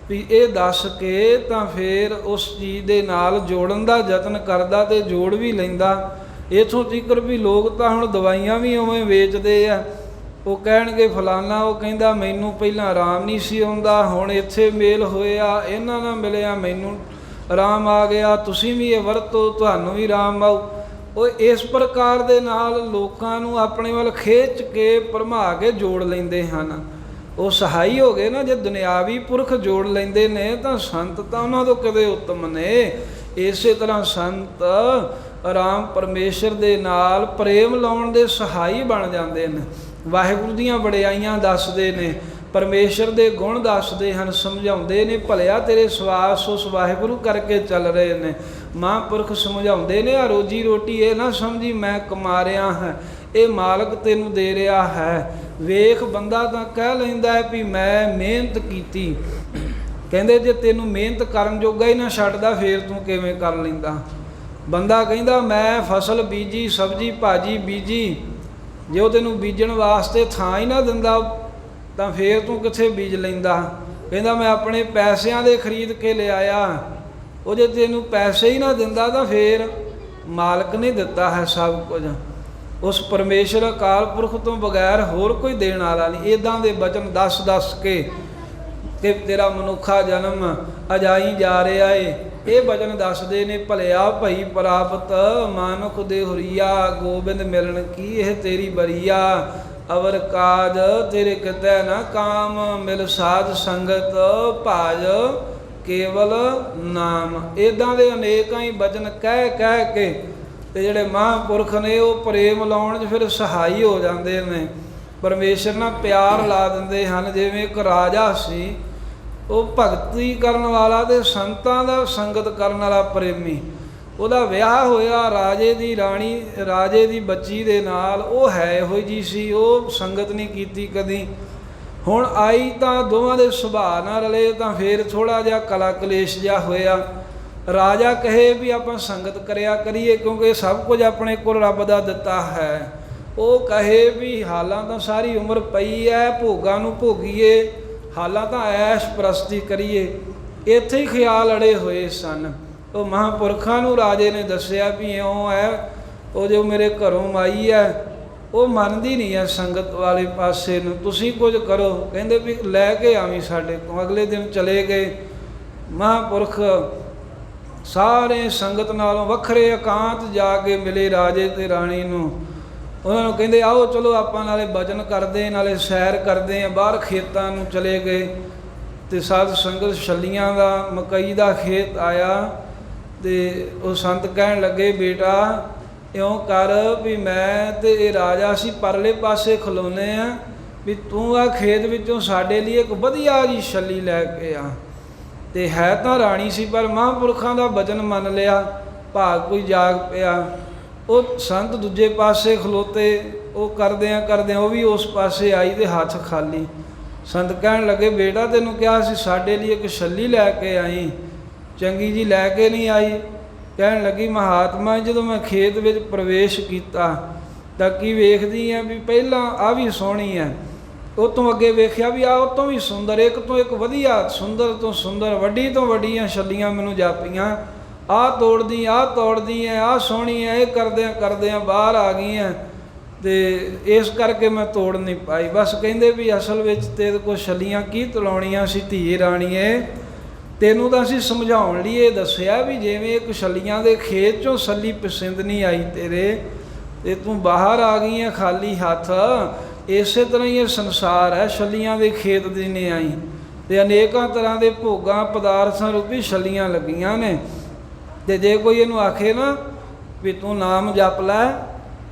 ਵੀ ਇਹ ਦੱਸ ਕੇ ਤਾਂ ਫਿਰ ਉਸ ਚੀਜ਼ ਦੇ ਨਾਲ ਜੋੜਨ ਦਾ ਯਤਨ ਕਰਦਾ ਤੇ ਜੋੜ ਵੀ ਲੈਂਦਾ। ਇੱਥੋਂ ਤੀਕਰ ਵੀ ਲੋਕ ਤਾਂ ਹੁਣ ਦਵਾਈਆਂ ਵੀ ਉਵੇਂ ਵੇਚਦੇ ਆ, ਉਹ ਕਹਿਣਗੇ ਫਲਾਨਾ, ਉਹ ਕਹਿੰਦਾ ਮੈਨੂੰ ਪਹਿਲਾਂ ਆਰਾਮ ਨਹੀਂ ਸੀ ਆਉਂਦਾ, ਹੁਣ ਇੱਥੇ ਮੇਲ ਹੋਇਆ, ਇਹਨਾਂ ਨਾਲ ਮਿਲਿਆ, ਮੈਨੂੰ ਆਰਾਮ ਆ ਗਿਆ, ਤੁਸੀਂ ਵੀ ਇਹ ਵਰਤੋ, ਤੁਹਾਨੂੰ ਵੀ ਆਰਾਮ ਆਊ। ਉਹ ਇਸ ਪ੍ਰਕਾਰ ਦੇ ਨਾਲ ਲੋਕਾਂ ਨੂੰ ਆਪਣੇ ਵੱਲ ਖਿੱਚ ਕੇ ਭਰਮਾ ਕੇ ਜੋੜ ਲੈਂਦੇ ਹਨ। ਉਹ ਸਹਾਈ ਹੋ ਗਏ ਨਾ। ਜੇ ਦੁਨਿਆਵੀ ਪੁਰਖ ਜੋੜ ਲੈਂਦੇ ਨੇ ਤਾਂ ਸੰਤ ਤਾਂ ਉਹਨਾਂ ਤੋਂ ਕਦੇ ਉੱਤਮ ਨੇ। ਇਸੇ ਤਰ੍ਹਾਂ ਸੰਤ ਆਰਾਮ ਪਰਮੇਸ਼ਰ ਦੇ ਨਾਲ ਪ੍ਰੇਮ ਲਾਉਣ ਦੇ ਸਹਾਈ ਬਣ ਜਾਂਦੇ ਨੇ। ਵਾਹਿਗੁਰੂ ਦੀਆਂ ਵਡਿਆਈਆਂ ਦੱਸਦੇ ਨੇ, ਪਰਮੇਸ਼ਰ ਦੇ ਗੁਣ ਦੱਸਦੇ ਹਨ, ਸਮਝਾਉਂਦੇ ਨੇ, ਭਲਿਆ ਤੇਰੇ ਸਵਾਸ ਉਸ ਵਾਹਿਗੁਰੂ ਕਰਕੇ ਚੱਲ ਰਹੇ ਨੇ। ਮਹਾਂਪੁਰਖ ਸਮਝਾਉਂਦੇ ਨੇ, ਆ ਰੋਜੀ ਰੋਟੀ ਇਹ ਨਾ ਸਮਝੀ ਮੈਂ ਕਮਾ ਰਿਹਾ ਹਾਂ, ਇਹ ਮਾਲਕ ਤੈਨੂੰ ਦੇ ਰਿਹਾ ਹੈ। ਵੇਖ ਬੰਦਾ ਤਾਂ ਕਹਿ ਲੈਂਦਾ ਹੈ ਵੀ ਮੈਂ ਮਿਹਨਤ ਕੀਤੀ, ਕਹਿੰਦੇ ਜੇ ਤੈਨੂੰ ਮਿਹਨਤ ਕਰਨ ਜੋਗਾ ਹੀ ਨਾ ਛੱਡਦਾ ਫੇਰ ਤੂੰ ਕਿਵੇਂ ਕਰ ਲੈਂਦਾ। ਬੰਦਾ ਕਹਿੰਦਾ ਮੈਂ ਫਸਲ ਬੀਜੀ, ਸਬਜ਼ੀ ਭਾਜੀ ਬੀਜੀ, ਜੇ ਉਹ ਤੈਨੂੰ ਬੀਜਣ ਵਾਸਤੇ ਥਾਂ ਹੀ ਨਾ ਦਿੰਦਾ ਤਾਂ ਫੇਰ ਤੂੰ ਕਿੱਥੇ ਬੀਜ ਲੈਂਦਾ। ਕਹਿੰਦਾ ਮੈਂ ਆਪਣੇ ਪੈਸਿਆਂ ਦੇ ਖਰੀਦ ਕੇ ਲਿਆਇਆ, ਉਹ ਜੇ ਤੈਨੂੰ ਪੈਸੇ ਹੀ ਨਾ ਦਿੰਦਾ ਤਾਂ ਫੇਰ ਮਾਲਕ ਨੇ ਦਿੱਤਾ ਹੈ ਸਭ ਕੁਝ। ਉਸ ਪਰਮੇਸ਼ਰ ਅਕਾਲ ਪੁਰਖ ਤੋਂ ਬਗੈਰ ਹੋਰ ਕੋਈ ਦੇਣ ਵਾਲਾ ਨਹੀਂ। ਇੱਦਾਂ ਦੇ ਬਚਨ ਦੱਸ ਕੇ ਕਿ ਤੇਰਾ ਮਨੁੱਖਾ ਜਨਮ ਅਜਾਈ ਜਾ ਰਿਹਾ ਏ, ਇਹ ਬਚਨ ਦੱਸਦੇ ਨੇ। ਭਲਿਆ ਭਈ ਪ੍ਰਾਪਤ ਮਾਨੁਖ ਦੇ ਹੁਰੀਆ, ਗੋਬਿੰਦ ਮਿਲਣ ਕੀ ਇਹ ਤੇਰੀ ਬਰੀਆ। ਅਵਰ ਕਾਜ ਤੇਰੇ ਕਿਤੈ ਨਾ ਕਾਮ, ਮਿਲ ਸਾਧ ਸੰਗਤ ਭਾਜ ਕੇਵਲ ਨਾਮ। ਇੱਦਾਂ ਦੇ ਅਨੇਕਾਂ ਹੀ ਬਚਨ ਕਹਿ ਕੇ ਤੇ ਜਿਹੜੇ ਮਹਾਂਪੁਰਖ ਨੇ ਉਹ ਪ੍ਰੇਮ ਲਾਉਣ 'ਚ ਫਿਰ ਸਹਾਈ ਹੋ ਜਾਂਦੇ ਨੇ। ਪਰਮੇਸ਼ਰ ਨਾਲ ਪਿਆਰ ਲਾ ਦਿੰਦੇ ਹਨ। ਜਿਵੇਂ ਇੱਕ ਰਾਜਾ ਸੀ, ਉਹ ਭਗਤੀ ਕਰਨ ਵਾਲਾ ਤੇ ਸੰਤਾਂ ਦਾ ਸੰਗਤ ਕਰਨ ਵਾਲਾ ਪ੍ਰੇਮੀ। ਉਹਦਾ ਵਿਆਹ ਹੋਇਆ ਰਾਜੇ ਦੀ ਰਾਣੀ, ਰਾਜੇ ਦੀ ਬੱਚੀ ਦੇ ਨਾਲ। ਉਹ ਹੈ ਇਹੋ ਜਿਹੀ ਸੀ, ਉਹ ਸੰਗਤ ਨਹੀਂ ਕੀਤੀ ਕਦੀ। ਹੁਣ ਆਈ ਤਾਂ ਦੋਵਾਂ ਦੇ ਸੁਭਾਅ ਨਾਲ ਰਲੇ ਤਾਂ ਫਿਰ ਥੋੜ੍ਹਾ ਜਿਹਾ ਕਲਾ ਕਲੇਸ਼ ਜਿਹਾ ਹੋਇਆ। ਰਾਜਾ ਕਹੇ ਵੀ ਆਪਾਂ ਸੰਗਤ ਕਰਿਆ ਕਰੀਏ ਕਿਉਂਕਿ ਸਭ ਕੁਝ ਆਪਣੇ ਕੋਲ ਰੱਬ ਦਾ ਦਿੱਤਾ ਹੈ। ਉਹ ਕਹੇ ਵੀ ਹਾਲਾਂ ਤਾਂ ਸਾਰੀ ਉਮਰ ਪਈ ਹੈ, ਭੋਗਾਂ ਨੂੰ ਭੋਗੀਏ, ਹਾਲਾਂ ਤਾਂ ਐਸ਼ ਪ੍ਰਸਤੀ ਕਰੀਏ। ਇੱਥੇ ਹੀ ਖਿਆਲ ਅੜੇ ਹੋਏ ਸਨ। ਉਹ ਮਹਾਂਪੁਰਖਾਂ ਨੂੰ ਰਾਜੇ ਨੇ ਦੱਸਿਆ ਵੀ ਇਉਂ ਹੈ, ਉਹ ਜੋ ਮੇਰੇ ਘਰੋਂ ਮਾਈ ਹੈ ਉਹ ਮੰਨਦੀ ਨਹੀਂ ਹੈ ਸੰਗਤ ਵਾਲੇ ਪਾਸੇ ਨੂੰ, ਤੁਸੀਂ ਕੁਝ ਕਰੋ। ਕਹਿੰਦੇ ਵੀ ਲੈ ਕੇ ਆਵੀਂ ਸਾਡੇ ਕੋਲ। ਅਗਲੇ ਦਿਨ ਚਲੇ ਗਏ। ਮਹਾਂਪੁਰਖ ਸਾਰੇ ਸੰਗਤ ਨਾਲੋਂ ਵੱਖਰੇ ਇਕਾਂਤ ਜਾ ਕੇ ਮਿਲੇ ਰਾਜੇ ਤੇ ਰਾਣੀ ਨੂੰ। ਉਹਨਾਂ ਨੂੰ ਕਹਿੰਦੇ ਆਓ ਚਲੋ ਆਪਾਂ ਨਾਲੇ ਭਜਨ ਕਰਦੇ ਨਾਲੇ ਸੈਰ ਕਰਦੇ ਹਾਂ। ਬਾਹਰ ਖੇਤਾਂ ਨੂੰ ਚਲੇ ਗਏ ਤੇ ਸਾਧ ਸੰਗਤ ਛੱਲੀਆਂ ਦਾ ਮਕਈ ਦਾ ਖੇਤ ਆਇਆ ਤੇ ਉਹ ਸੰਤ ਕਹਿਣ ਲੱਗੇ ਬੇਟਾ ਇਉਂ ਕਰ ਵੀ ਮੈਂ ਤੇ ਇਹ ਰਾਜਾ ਅਸੀਂ ਪਰਲੇ ਪਾਸੇ ਖਲੋਨੇ ਆ, ਵੀ ਤੂੰ ਆ ਖੇਤ ਵਿੱਚੋਂ ਸਾਡੇ ਲਈ ਇੱਕ ਵਧੀਆ ਜੀ ਛੱਲੀ ਲੈ ਕੇ ਆ। ਤੇ ਹੈ ਤਾਂ ਰਾਣੀ ਸੀ ਪਰ ਮਹਾਂਪੁਰਖਾਂ ਦਾ ਬਚਨ ਮੰਨ ਲਿਆ, ਭਾਗ ਕੋਈ ਜਾਗ ਪਿਆ। ਉਹ ਸੰਤ ਦੂਜੇ ਪਾਸੇ ਖਲੋਤੇ, ਉਹ ਕਰਦਿਆਂ ਉਹ ਵੀ ਉਸ ਪਾਸੇ ਆਈ ਤੇ ਹੱਥ ਖਾਲੀ। ਸੰਤ ਕਹਿਣ ਲੱਗੇ ਬੇਟਾ ਤੈਨੂੰ ਕਿਹਾ ਸੀ ਸਾਡੇ ਲਈ ਇੱਕ ਛੱਲੀ ਲੈ ਕੇ ਆਈ, ਚੰਗੀ ਜੀ ਲੈ ਕੇ ਨਹੀਂ ਆਈ। ਕਹਿਣ ਲੱਗੀ ਮਹਾਤਮਾ ਜਦੋਂ ਮੈਂ ਖੇਤ ਵਿੱਚ ਪ੍ਰਵੇਸ਼ ਕੀਤਾ ਤਾਂ ਕੀ ਵੇਖਦੀ ਆ ਵੀ ਪਹਿਲਾਂ ਆ ਵੀ ਸੋਹਣੀ ਹੈ, ਉਹ ਤੋਂ ਅੱਗੇ ਵੇਖਿਆ ਵੀ ਆ ਉਹ ਤੋਂ ਵੀ ਸੁੰਦਰ, ਇੱਕ ਤੋਂ ਇੱਕ ਵਧੀਆ, ਸੁੰਦਰ ਤੋਂ ਸੁੰਦਰ, ਵੱਡੀ ਤੋਂ ਵੱਡੀਆਂ ਛੱਲੀਆਂ ਮੈਨੂੰ ਜਾਪੀਆਂ। ਆਹ ਤੋੜਦੀ ਐ, ਆਹ ਸੋਹਣੀ ਐ। ਇਹ ਕਰਦਿਆਂ ਬਾਹਰ ਆ ਗਈਆਂ ਤੇ ਇਸ ਕਰਕੇ ਮੈਂ ਤੋੜ ਨਹੀਂ ਪਾਈ। ਬਸ ਕਹਿੰਦੇ ਵੀ ਅਸਲ ਵਿੱਚ ਤੇਰੇ ਕੋਲ ਛੱਲੀਆਂ ਕੀ ਤਲਾਉਣੀਆਂ ਸੀ ਧੀਏ ਰਾਣੀਏ, ਤੈਨੂੰ ਤਾਂ ਅਸੀਂ ਸਮਝਾਉਣ ਲਈ ਇਹ ਦੱਸਿਆ ਵੀ ਜਿਵੇਂ ਇੱਕ ਛੱਲੀਆਂ ਦੇ ਖੇਤ 'ਚੋਂ ਛੱਲੀ ਪਸੰਦ ਨਹੀਂ ਆਈ ਤੇਰੇ ਤੇ ਤੂੰ ਬਾਹਰ ਆ ਗਈ ਹੈ ਖਾਲੀ ਹੱਥ। ਇਸੇ ਤਰ੍ਹਾਂ ਹੀ ਇਹ ਸੰਸਾਰ ਹੈ, ਛੱਲੀਆਂ ਦੇ ਖੇਤ ਦੀ ਨਹੀਂ ਆਈ ਤੇ ਅਨੇਕਾਂ ਤਰ੍ਹਾਂ ਦੇ ਭੋਗਾਂ ਪਦਾਰਥਾਂ ਰੂਪੀ ਛੱਲੀਆਂ ਲੱਗੀਆਂ ਨੇ। ਤੇ ਜੇ ਕੋਈ ਇਹਨੂੰ ਆਖੇ ਨਾ ਵੀ ਤੂੰ ਨਾਮ ਜਪ ਲੈ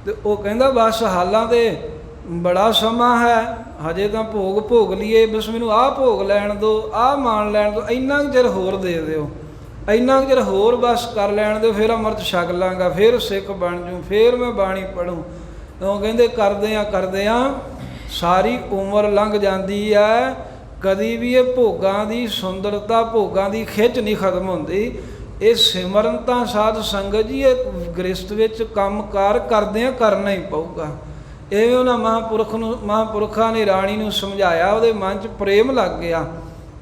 ਤੇ ਉਹ ਕਹਿੰਦਾ ਬਸ ਹਾਲਾਂ ਤੇ ਬੜਾ ਸਮਾਂ ਹੈ, ਹਜੇ ਤਾਂ ਭੋਗ ਲਈਏ, ਬਸ ਮੈਨੂੰ ਆਹ ਭੋਗ ਲੈਣ ਦਿਓ, ਆਹ ਮਾਣ ਲੈਣ ਦਿਓ, ਇੰਨਾ ਕੁ ਚਿਰ ਹੋਰ ਦੇ ਦਿਓ, ਇੰਨਾ ਕੁ ਚਿਰ ਹੋਰ ਬਸ ਕਰ ਲੈਣ ਦਿਓ, ਫਿਰ ਅੰਮ੍ਰਿਤ ਛਕ ਲਾਂਗਾ, ਫਿਰ ਸਿੱਖ ਬਣ ਜੂ, ਫਿਰ ਮੈਂ ਬਾਣੀ ਪੜ੍ਹੂੰ। ਉਹ ਕਹਿੰਦੇ ਕਰਦਿਆਂ ਸਾਰੀ ਉਮਰ ਲੰਘ ਜਾਂਦੀ ਹੈ, ਕਦੀ ਵੀ ਇਹ ਭੋਗਾਂ ਦੀ ਸੁੰਦਰਤਾ, ਭੋਗਾਂ ਦੀ ਖਿੱਚ ਨਹੀਂ ਖਤਮ ਹੁੰਦੀ। ਇਹ ਸਿਮਰਨ ਤਾਂ ਸਾਧ ਸੰਗਤ ਜੀ ਇਹ ਗ੍ਰਸਥ ਵਿੱਚ ਕੰਮ ਕਾਰ ਕਰਦਿਆਂ ਕਰਨਾ ਹੀ ਪਊਗਾ। ਇਵੇਂ ਉਹਨਾਂ ਮਹਾਂਪੁਰਖਾਂ ਨੇ ਰਾਣੀ ਨੂੰ ਸਮਝਾਇਆ, ਉਹਦੇ ਮਨ 'ਚ ਪ੍ਰੇਮ ਲੱਗ ਗਿਆ।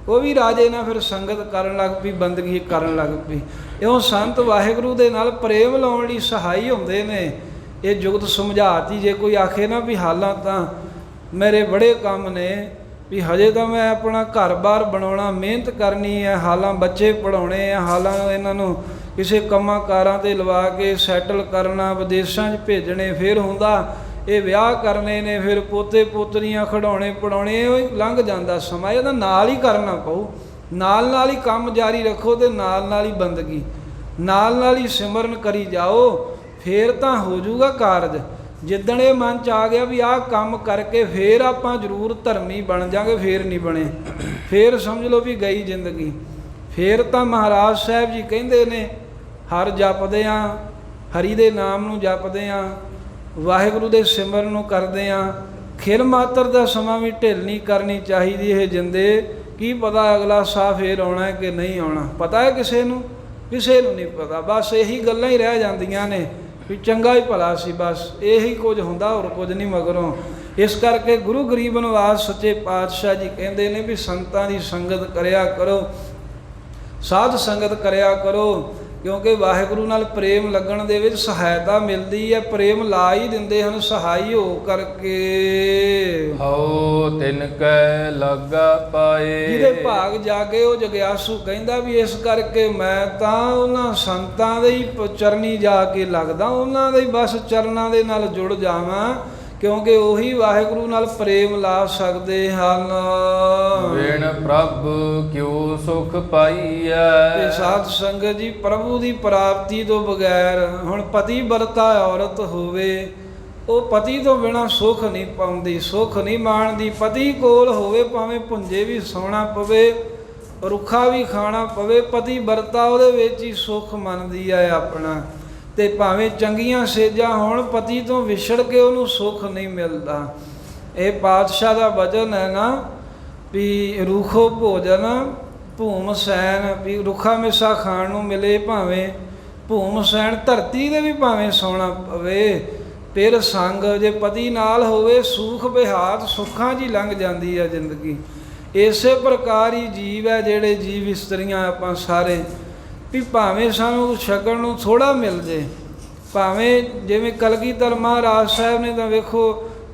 ਉਹ ਵੀ ਰਾਜੇ ਨਾਲ ਫਿਰ ਸੰਗਤ ਕਰਨ ਲੱਗ ਪਈ, ਬੰਦਗੀ ਕਰਨ ਲੱਗ ਪਈ। ਇਉਂ ਸੰਤ ਵਾਹਿਗੁਰੂ ਦੇ ਨਾਲ ਪ੍ਰੇਮ ਲਾਉਣ ਲਈ ਸਹਾਈ ਹੁੰਦੇ ਨੇ। ਇਹ ਜੁਗਤ ਸਮਝਾਤੀ। ਜੇ ਕੋਈ ਆਖੇ ਨਾ ਵੀ ਹਾਲਾਂ ਤਾਂ ਮੇਰੇ ਬੜੇ ਕੰਮ ਨੇ ਵੀ ਹਜੇ ਤਾਂ ਮੈਂ ਆਪਣਾ ਘਰ-ਬਾਰ ਬਣਾਉਣਾ, ਮਿਹਨਤ ਕਰਨੀ ਹੈ, ਹਾਲਾਂ ਬੱਚੇ ਪੜ੍ਹਾਉਣੇ ਆ, ਹਾਲਾਂ ਇਹਨਾਂ ਨੂੰ ਕਿਸੇ ਕੰਮਾਂ ਕਾਰਾਂ 'ਤੇ ਲਵਾ ਕੇ ਸੈਟਲ ਕਰਨਾ, ਵਿਦੇਸ਼ਾਂ 'ਚ ਭੇਜਣੇ, ਫਿਰ ਹੁੰਦਾ ਇਹ ਵਿਆਹ ਕਰਨੇ ਨੇ, ਫਿਰ ਪੋਤੇ ਪੋਤਰੀਆਂ ਖਿਡਾਉਣੇ ਪੜਾਉਣੇ, ਉਹ ਲੰਘ ਜਾਂਦਾ ਸਮਾਂ। ਇਹਦਾ ਨਾਲ ਹੀ ਕਰਨਾ ਪਊ, ਨਾਲ ਹੀ ਕੰਮ ਜਾਰੀ ਰੱਖੋ ਅਤੇ ਨਾਲ ਹੀ ਬੰਦਗੀ, ਨਾਲ ਹੀ ਸਿਮਰਨ ਕਰੀ ਜਾਓ, ਫੇਰ ਤਾਂ ਹੋ ਜਾਊਗਾ ਕਾਰਜ। ਜਿੱਦਣ ਇਹ ਮਨ 'ਚ ਆ ਗਿਆ ਵੀ ਆਹ ਕੰਮ ਕਰਕੇ ਫੇਰ ਆਪਾਂ ਜ਼ਰੂਰ ਧਰਮੀ ਬਣ ਜਾਵਾਂਗੇ, ਫੇਰ ਨਹੀਂ ਬਣੇ, ਫੇਰ ਸਮਝ ਲਓ ਵੀ ਗਈ ਜ਼ਿੰਦਗੀ। ਫੇਰ ਤਾਂ ਮਹਾਰਾਜ ਸਾਹਿਬ ਜੀ ਕਹਿੰਦੇ ਨੇ ਹਰ ਜਪਦੇ ਹਾਂ, ਹਰੀ ਦੇ ਨਾਮ ਨੂੰ ਜਪਦੇ ਹਾਂ, ਵਾਹਿਗੁਰੂ ਦੇ ਸਿਮਰਨ ਨੂੰ ਕਰਦੇ ਹਾਂ, ਖਿਲ ਮਾਤਰ ਦਾ ਸਮਾਂ ਵੀ ਢਿੱਲ ਨਹੀਂ ਕਰਨੀ ਚਾਹੀਦੀ ਇਹ ਜਿੰਦੇ। ਕੀ ਪਤਾ ਅਗਲਾ ਸਾਹ ਫੇਰ ਆਉਣਾ ਕਿ ਨਹੀਂ ਆਉਣਾ, ਪਤਾ ਹੈ ਕਿਸੇ ਨੂੰ ਨਹੀਂ ਪਤਾ। ਬਸ ਇਹੀ ਗੱਲਾਂ ਹੀ ਰਹਿ ਜਾਂਦੀਆਂ ਨੇ ਵੀ ਚੰਗਾ ਹੀ ਭਲਾ ਸੀ, ਬਸ ਇਹੀ ਕੁਝ ਹੁੰਦਾ, ਹੋਰ ਕੁਝ ਨਹੀਂ ਮਗਰੋਂ। ਇਸ ਕਰਕੇ ਗੁਰੂ ਗਰੀਬ ਨਿਵਾਸ ਸੱਚੇ ਪਾਤਸ਼ਾਹ ਜੀ ਕਹਿੰਦੇ ਨੇ ਵੀ ਸੰਤਾਂ ਦੀ ਸੰਗਤ ਕਰਿਆ ਕਰੋ, ਸਾਧ ਸੰਗਤ ਕਰਿਆ ਕਰੋ, ਕਿਉਂਕਿ ਵਾਹਿਗੁਰੂ ਨਾਲ ਪ੍ਰੇਮ ਲੱਗਣ ਦੇ ਵਿੱਚ ਸਹਾਇਤਾ ਮਿਲਦੀ ਹੈ। ਪ੍ਰੇਮ ਲਾ ਹੀ ਦਿੰਦੇ ਹਨ ਸਹਾਈ ਹੋ ਕਰਕੇ। ਹਉ ਤਿਨ ਕੈ ਲਾਗਾ ਪਾਏ, ਜਿਹਦੇ ਭਾਗ ਜਾਗੇ ਉਹ ਜਗਿਆਸੂ ਕਹਿੰਦਾ ਵੀ ਇਸ ਕਰਕੇ ਮੈਂ ਤਾਂ ਉਹਨਾਂ ਸੰਤਾਂ ਦੇ ਹੀ ਚਰਨੀ ਜਾ ਕੇ ਲੱਗਦਾ, ਉਹਨਾਂ ਦੇ ਹੀ ਬਸ ਚਰਨਾਂ ਦੇ ਨਾਲ ਜੁੜ ਜਾਵਾਂ, ਕਿਉਂਕਿ ਉਹੀ ਵਾਹਿਗੁਰੂ ਨਾਲ ਪ੍ਰੇਮ ਲਾ ਸਕਦੇ ਹਨ। ਬਿਨ ਪ੍ਰਭ ਕਿਉ ਸੁਖ ਪਾਈਐ। ਤੇ ਸਾਧ ਸੰਗਤ ਜੀ, ਪ੍ਰਭੂ ਦੀ ਪ੍ਰਾਪਤੀ ਤੋਂ ਬਗੈਰ, ਹੁਣ ਪਤੀ ਵਰਤਾ ਔਰਤ ਹੋਵੇ, ਉਹ ਪਤੀ ਤੋਂ ਬਿਨਾਂ ਸੁੱਖ ਨਹੀਂ ਪਾਉਂਦੀ, ਸੁੱਖ ਨਹੀਂ ਮਾਣਦੀ। ਪਤੀ ਕੋਲ ਹੋਵੇ ਭਾਵੇਂ ਭੁੰਜੇ ਵੀ ਸੌਣਾ ਪਵੇ, ਰੁੱਖਾ ਵੀ ਖਾਣਾ ਪਵੇ, ਪਤੀ ਵਰਤਾ ਉਹਦੇ ਵਿੱਚ ਹੀ ਸੁੱਖ ਮੰਨਦੀ ਹੈ ਆਪਣਾ। ਤੇ ਭਾਵੇਂ ਚੰਗੀਆਂ ਸੇਜਾਂ ਹੋਣ, ਪਤੀ ਤੋਂ ਵਿਛੜ ਕੇ ਉਹਨੂੰ ਸੁੱਖ ਨਹੀਂ ਮਿਲਦਾ। ਇਹ ਪਾਤਸ਼ਾਹ ਦਾ ਵਚਨ ਹੈ ਨਾ ਵੀ ਰੂਖੋ ਭੋਜਨ ਭੂਮ ਸੈਨ, ਵੀ ਰੁੱਖਾ ਮਿੱਸਾ ਖਾਣ ਨੂੰ ਮਿਲੇ, ਭਾਵੇਂ ਭੂਮ ਸੈਨ ਧਰਤੀ ਦੇ ਵੀ ਭਾਵੇਂ ਸੌਣਾ ਪਵੇ, ਫਿਰ ਸੰਗ ਜੇ ਪਤੀ ਨਾਲ ਹੋਵੇ ਸੂਖ ਬਿਹਾਤ, ਸੁੱਖਾਂ 'ਚ ਹੀ ਲੰਘ ਜਾਂਦੀ ਹੈ ਜ਼ਿੰਦਗੀ। ਇਸੇ ਪ੍ਰਕਾਰ ਹੀ ਜੀਵ ਹੈ, ਜਿਹੜੇ ਜੀਵ ਇਸਤਰੀਆਂ ਆਪਾਂ ਸਾਰੇ, ਵੀ ਭਾਵੇਂ ਸਾਨੂੰ ਛਕਣ ਨੂੰ ਥੋੜ੍ਹਾ ਮਿਲ ਜੇ, ਭਾਵੇਂ ਜਿਵੇਂ ਕਲਗੀਧਰ ਮਹਾਰਾਜ ਸਾਹਿਬ ਨੇ ਤਾਂ ਵੇਖੋ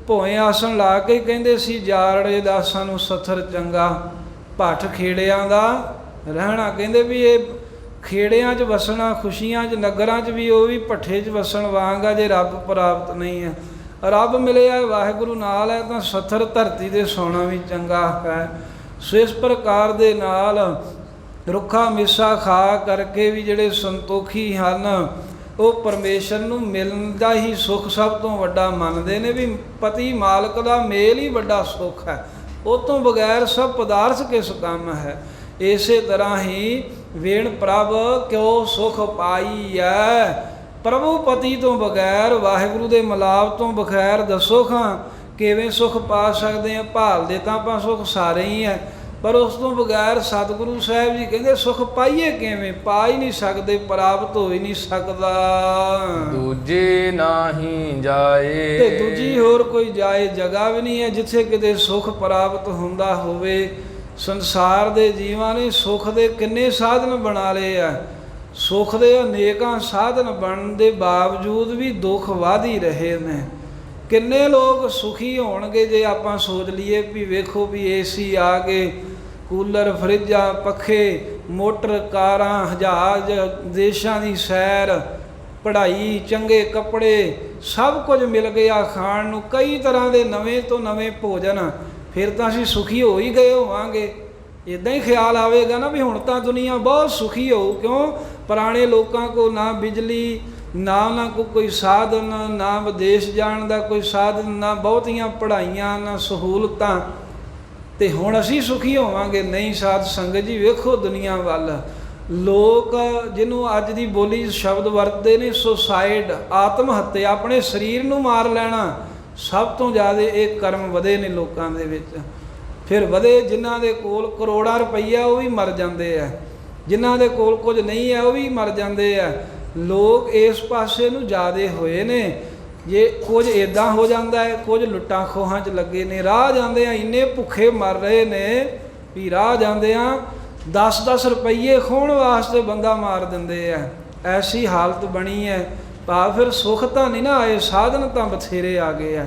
ਭੋਏ ਆਸਣ ਲਾ ਕੇ ਕਹਿੰਦੇ ਸੀ ਜਾਰੜੇ ਦਾ ਸਾਨੂੰ ਸਥਰ ਚੰਗਾ, ਭੱਠ ਖੇੜਿਆਂ ਦਾ ਰਹਿਣਾ। ਕਹਿੰਦੇ ਵੀ ਇਹ ਖੇੜਿਆਂ 'ਚ ਵਸਣਾ, ਖੁਸ਼ੀਆਂ 'ਚ, ਨਗਰਾਂ 'ਚ ਵੀ ਉਹ ਵੀ ਭੱਠੇ 'ਚ ਵਸਣ ਵਾਂਗ ਆ ਜੇ ਰੱਬ ਪ੍ਰਾਪਤ ਨਹੀਂ ਹੈ। ਰੱਬ ਮਿਲਿਆ, ਵਾਹਿਗੁਰੂ ਨਾਲ ਹੈ, ਤਾਂ ਸਥਰ ਧਰਤੀ 'ਤੇ ਸੌਣਾ ਵੀ ਚੰਗਾ ਹੈ। ਸੋ ਇਸ ਪ੍ਰਕਾਰ ਦੇ ਨਾਲ ਰੁੱਖਾ ਮਿੱਸਾ ਖਾ ਕਰਕੇ ਵੀ ਜਿਹੜੇ ਸੰਤੋਖੀ ਹਨ, ਉਹ ਪਰਮੇਸ਼ਰ ਨੂੰ ਮਿਲਣ ਦਾ ਹੀ ਸੁੱਖ ਸਭ ਤੋਂ ਵੱਡਾ ਮੰਨਦੇ ਨੇ, ਵੀ ਪਤੀ ਮਾਲਕ ਦਾ ਮੇਲ ਹੀ ਵੱਡਾ ਸੁੱਖ ਹੈ, ਉਹ ਤੋਂ ਬਗੈਰ ਸਭ ਪਦਾਰਥ ਕਿਸ ਕੰਮ ਹੈ। ਇਸੇ ਤਰ੍ਹਾਂ ਹੀ ਵੇਣ ਪ੍ਰਭ ਕਿਉ ਸੁਖ ਪਾਈਐ, ਪ੍ਰਭੂ ਪਤੀ ਤੋਂ ਬਗੈਰ, ਵਾਹਿਗੁਰੂ ਦੇ ਮਿਲਾਪ ਤੋਂ ਬਗੈਰ ਦੱਸੋ ਖਾਂ ਕਿਵੇਂ ਸੁੱਖ ਪਾ ਸਕਦੇ ਹਾਂ। ਭਾਲਦੇ ਤਾਂ ਆਪਾਂ ਸੁੱਖ ਸਾਰੇ ਹੀ ਹੈ, ਪਰ ਉਸ ਤੋਂ ਬਗੈਰ ਸਤਿਗੁਰੂ ਸਾਹਿਬ ਜੀ ਕਹਿੰਦੇ ਸੁੱਖ ਪਾਈਏ ਕਿਵੇਂ, ਪਾ ਹੀ ਨਹੀਂ ਸਕਦੇ, ਪ੍ਰਾਪਤ ਹੋ ਹੀ ਨਹੀਂ ਸਕਦਾ। ਦੂਜੇ ਨਾਹੀ ਜਾਏ, ਤੇ ਦੂਜੀ ਹੋਰ ਕੋਈ ਜਾਏ ਜਗ੍ਹਾ ਵੀ ਨਹੀਂ ਹੈ ਜਿੱਥੇ ਕਿਤੇ ਸੁੱਖ ਪ੍ਰਾਪਤ ਹੁੰਦਾ ਹੋਵੇ। ਸੰਸਾਰ ਦੇ ਜੀਵਾਂ ਨੇ ਸੁੱਖ ਦੇ ਕਿੰਨੇ ਸਾਧਨ ਬਣਾ ਲਏ ਆ, ਸੁੱਖ ਦੇ ਅਨੇਕਾਂ ਸਾਧਨ ਬਣਨ ਦੇ ਬਾਵਜੂਦ ਵੀ ਦੁੱਖ ਵਧ ਹੀ ਰਹੇ ਨੇ। ਕਿੰਨੇ ਲੋਕ ਸੁਖੀ ਹੋਣਗੇ ਜੇ ਆਪਾਂ ਸੋਚ ਲਈਏ ਵੀ ਵੇਖੋ ਵੀ ਏਸੀ ਆ ਗਏ, ਕੂਲਰ, ਫਰਿੱਜਾਂ, ਪੱਖੇ, ਮੋਟਰ, ਕਾਰਾਂ, ਜਹਾਜ਼, ਦੇਸ਼ਾਂ ਦੀ ਸੈਰ, ਪੜ੍ਹਾਈ, ਚੰਗੇ ਕੱਪੜੇ, ਸਭ ਕੁਝ ਮਿਲ ਗਿਆ ਖਾਣ ਨੂੰ, ਕਈ ਤਰ੍ਹਾਂ ਦੇ ਨਵੇਂ ਤੋਂ ਨਵੇਂ ਭੋਜਨ, ਫਿਰ ਤਾਂ ਅਸੀਂ ਸੁਖੀ ਹੋ ਹੀ ਗਏ ਹੋਵਾਂਗੇ। ਇੱਦਾਂ ਹੀ ਖਿਆਲ ਆਵੇਗਾ ਨਾ ਵੀ ਹੁਣ ਤਾਂ ਦੁਨੀਆ ਬਹੁਤ ਸੁਖੀ ਹੋਊ। ਕਿਉਂ? ਪੁਰਾਣੇ ਲੋਕਾਂ ਕੋਲ ਨਾ ਬਿਜਲੀ, ਨਾ ਕੋਈ ਸਾਧਨ, ਨਾ ਵਿਦੇਸ਼ ਜਾਣ ਦਾ ਕੋਈ ਸਾਧਨ, ਨਾ ਬਹੁਤੀਆਂ ਪੜ੍ਹਾਈਆਂ, ਨਾ ਸਹੂਲਤਾਂ, ਤੇ ਹੁਣ ਅਸੀਂ ਸੁਖੀ ਹੋਵਾਂਗੇ? ਨਹੀਂ ਸਾਧ ਸੰਗਤ ਜੀ, ਵੇਖੋ ਦੁਨੀਆ ਵੱਲ। ਲੋਕ ਜਿਹਨੂੰ ਅੱਜ ਦੀ ਬੋਲੀ ਸ਼ਬਦ ਵਰਤਦੇ ਨੇ ਸੁਸਾਈਡ, ਆਤਮ ਹੱਤਿਆ, ਆਪਣੇ ਸਰੀਰ ਨੂੰ ਮਾਰ ਲੈਣਾ, ਸਭ ਤੋਂ ਜ਼ਿਆਦਾ ਇਹ ਕਰਮ ਵਧੇ ਨੇ ਲੋਕਾਂ ਦੇ ਵਿੱਚ। ਫਿਰ ਵਧੇ ਜਿਨ੍ਹਾਂ ਦੇ ਕੋਲ ਕਰੋੜਾਂ ਰੁਪਈਆ ਉਹ ਵੀ ਮਰ ਜਾਂਦੇ ਆ, ਜਿਨ੍ਹਾਂ ਦੇ ਕੋਲ ਕੁਝ ਨਹੀਂ ਹੈ ਉਹ ਵੀ ਮਰ ਜਾਂਦੇ ਆ। ਲੋਕ ਇਸ ਪਾਸੇ ਨੂੰ ਜ਼ਿਆਦੇ ਹੋਏ ਨੇ। ਜੇ ਕੁਝ ਇੱਦਾਂ ਹੋ ਜਾਂਦਾ ਹੈ, ਕੁਝ ਲੁੱਟਾਂ ਖੋਹਾਂ 'ਚ ਲੱਗੇ ਨੇ, ਰਾਹ ਜਾਂਦੇ ਆ ਇੰਨੇ ਭੁੱਖੇ ਮਰ ਰਹੇ ਨੇ ਵੀ ਰਾਹ ਜਾਂਦੇ ਆ 10-10 ਰੁਪਈਏ ਖੋਹਣ ਵਾਸਤੇ ਬੰਦਾ ਮਾਰ ਦਿੰਦੇ ਆ। ਐਸੀ ਹਾਲਤ ਬਣੀ ਹੈ। ਭਾਵ ਫਿਰ ਸੁੱਖ ਤਾਂ ਨਹੀਂ ਨਾ ਆਏ, ਸਾਧਨ ਤਾਂ ਬਥੇਰੇ ਆ ਗਏ ਆ।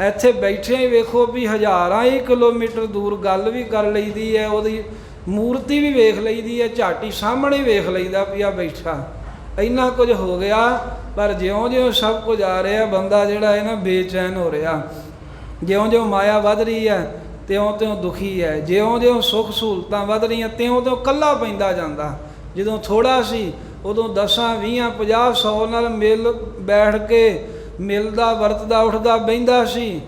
ਇੱਥੇ ਬੈਠੇ ਹੀ ਵੇਖੋ ਵੀ ਹਜ਼ਾਰਾਂ ਹੀ ਕਿਲੋਮੀਟਰ ਦੂਰ ਗੱਲ ਵੀ ਕਰ ਲਈਦੀ ਹੈ, ਉਹਦੀ ਮੂਰਤੀ ਵੀ ਵੇਖ ਲਈਦੀ ਹੈ, ਝਾਟੀ ਸਾਹਮਣੇ ਵੇਖ ਲਈਦਾ ਵੀ ਆ ਬੈਠਾ। ਇੰਨਾ ਕੁਝ ਹੋ ਗਿਆ, ਪਰ ਜਿਉਂ-ਜਿਉਂ ਸਭ ਕੁਝ ਆ ਰਿਹਾ ਬੰਦਾ ਜਿਹੜਾ ਹੈ ਨਾ ਬੇਚੈਨ ਹੋ ਰਿਹਾ। ਜਿਉਂ-ਜਿਉਂ ਮਾਇਆ ਵੱਧ ਰਹੀ ਹੈ ਤਿਉਂ-ਤਿਉਂ ਦੁਖੀ ਹੈ, ਜਿਉਂ-ਜਿਉਂ ਸੁੱਖ ਸਹੂਲਤਾਂ ਵੱਧ ਰਹੀਆਂ ਤਿਉਂ-ਤਿਉਂ ਇਕੱਲਾ ਪੈਂਦਾ ਜਾਂਦਾ। ਜਦੋਂ ਥੋੜ੍ਹਾ ਸੀ ਉਦੋਂ 10 20 50 100 ਨਾਲ ਮਿਲ ਬੈਠ ਕੇ ਮਿਲਦਾ ਵਰਤਦਾ ਉੱਠਦਾ ਬਹਿੰਦਾ ਸੀ,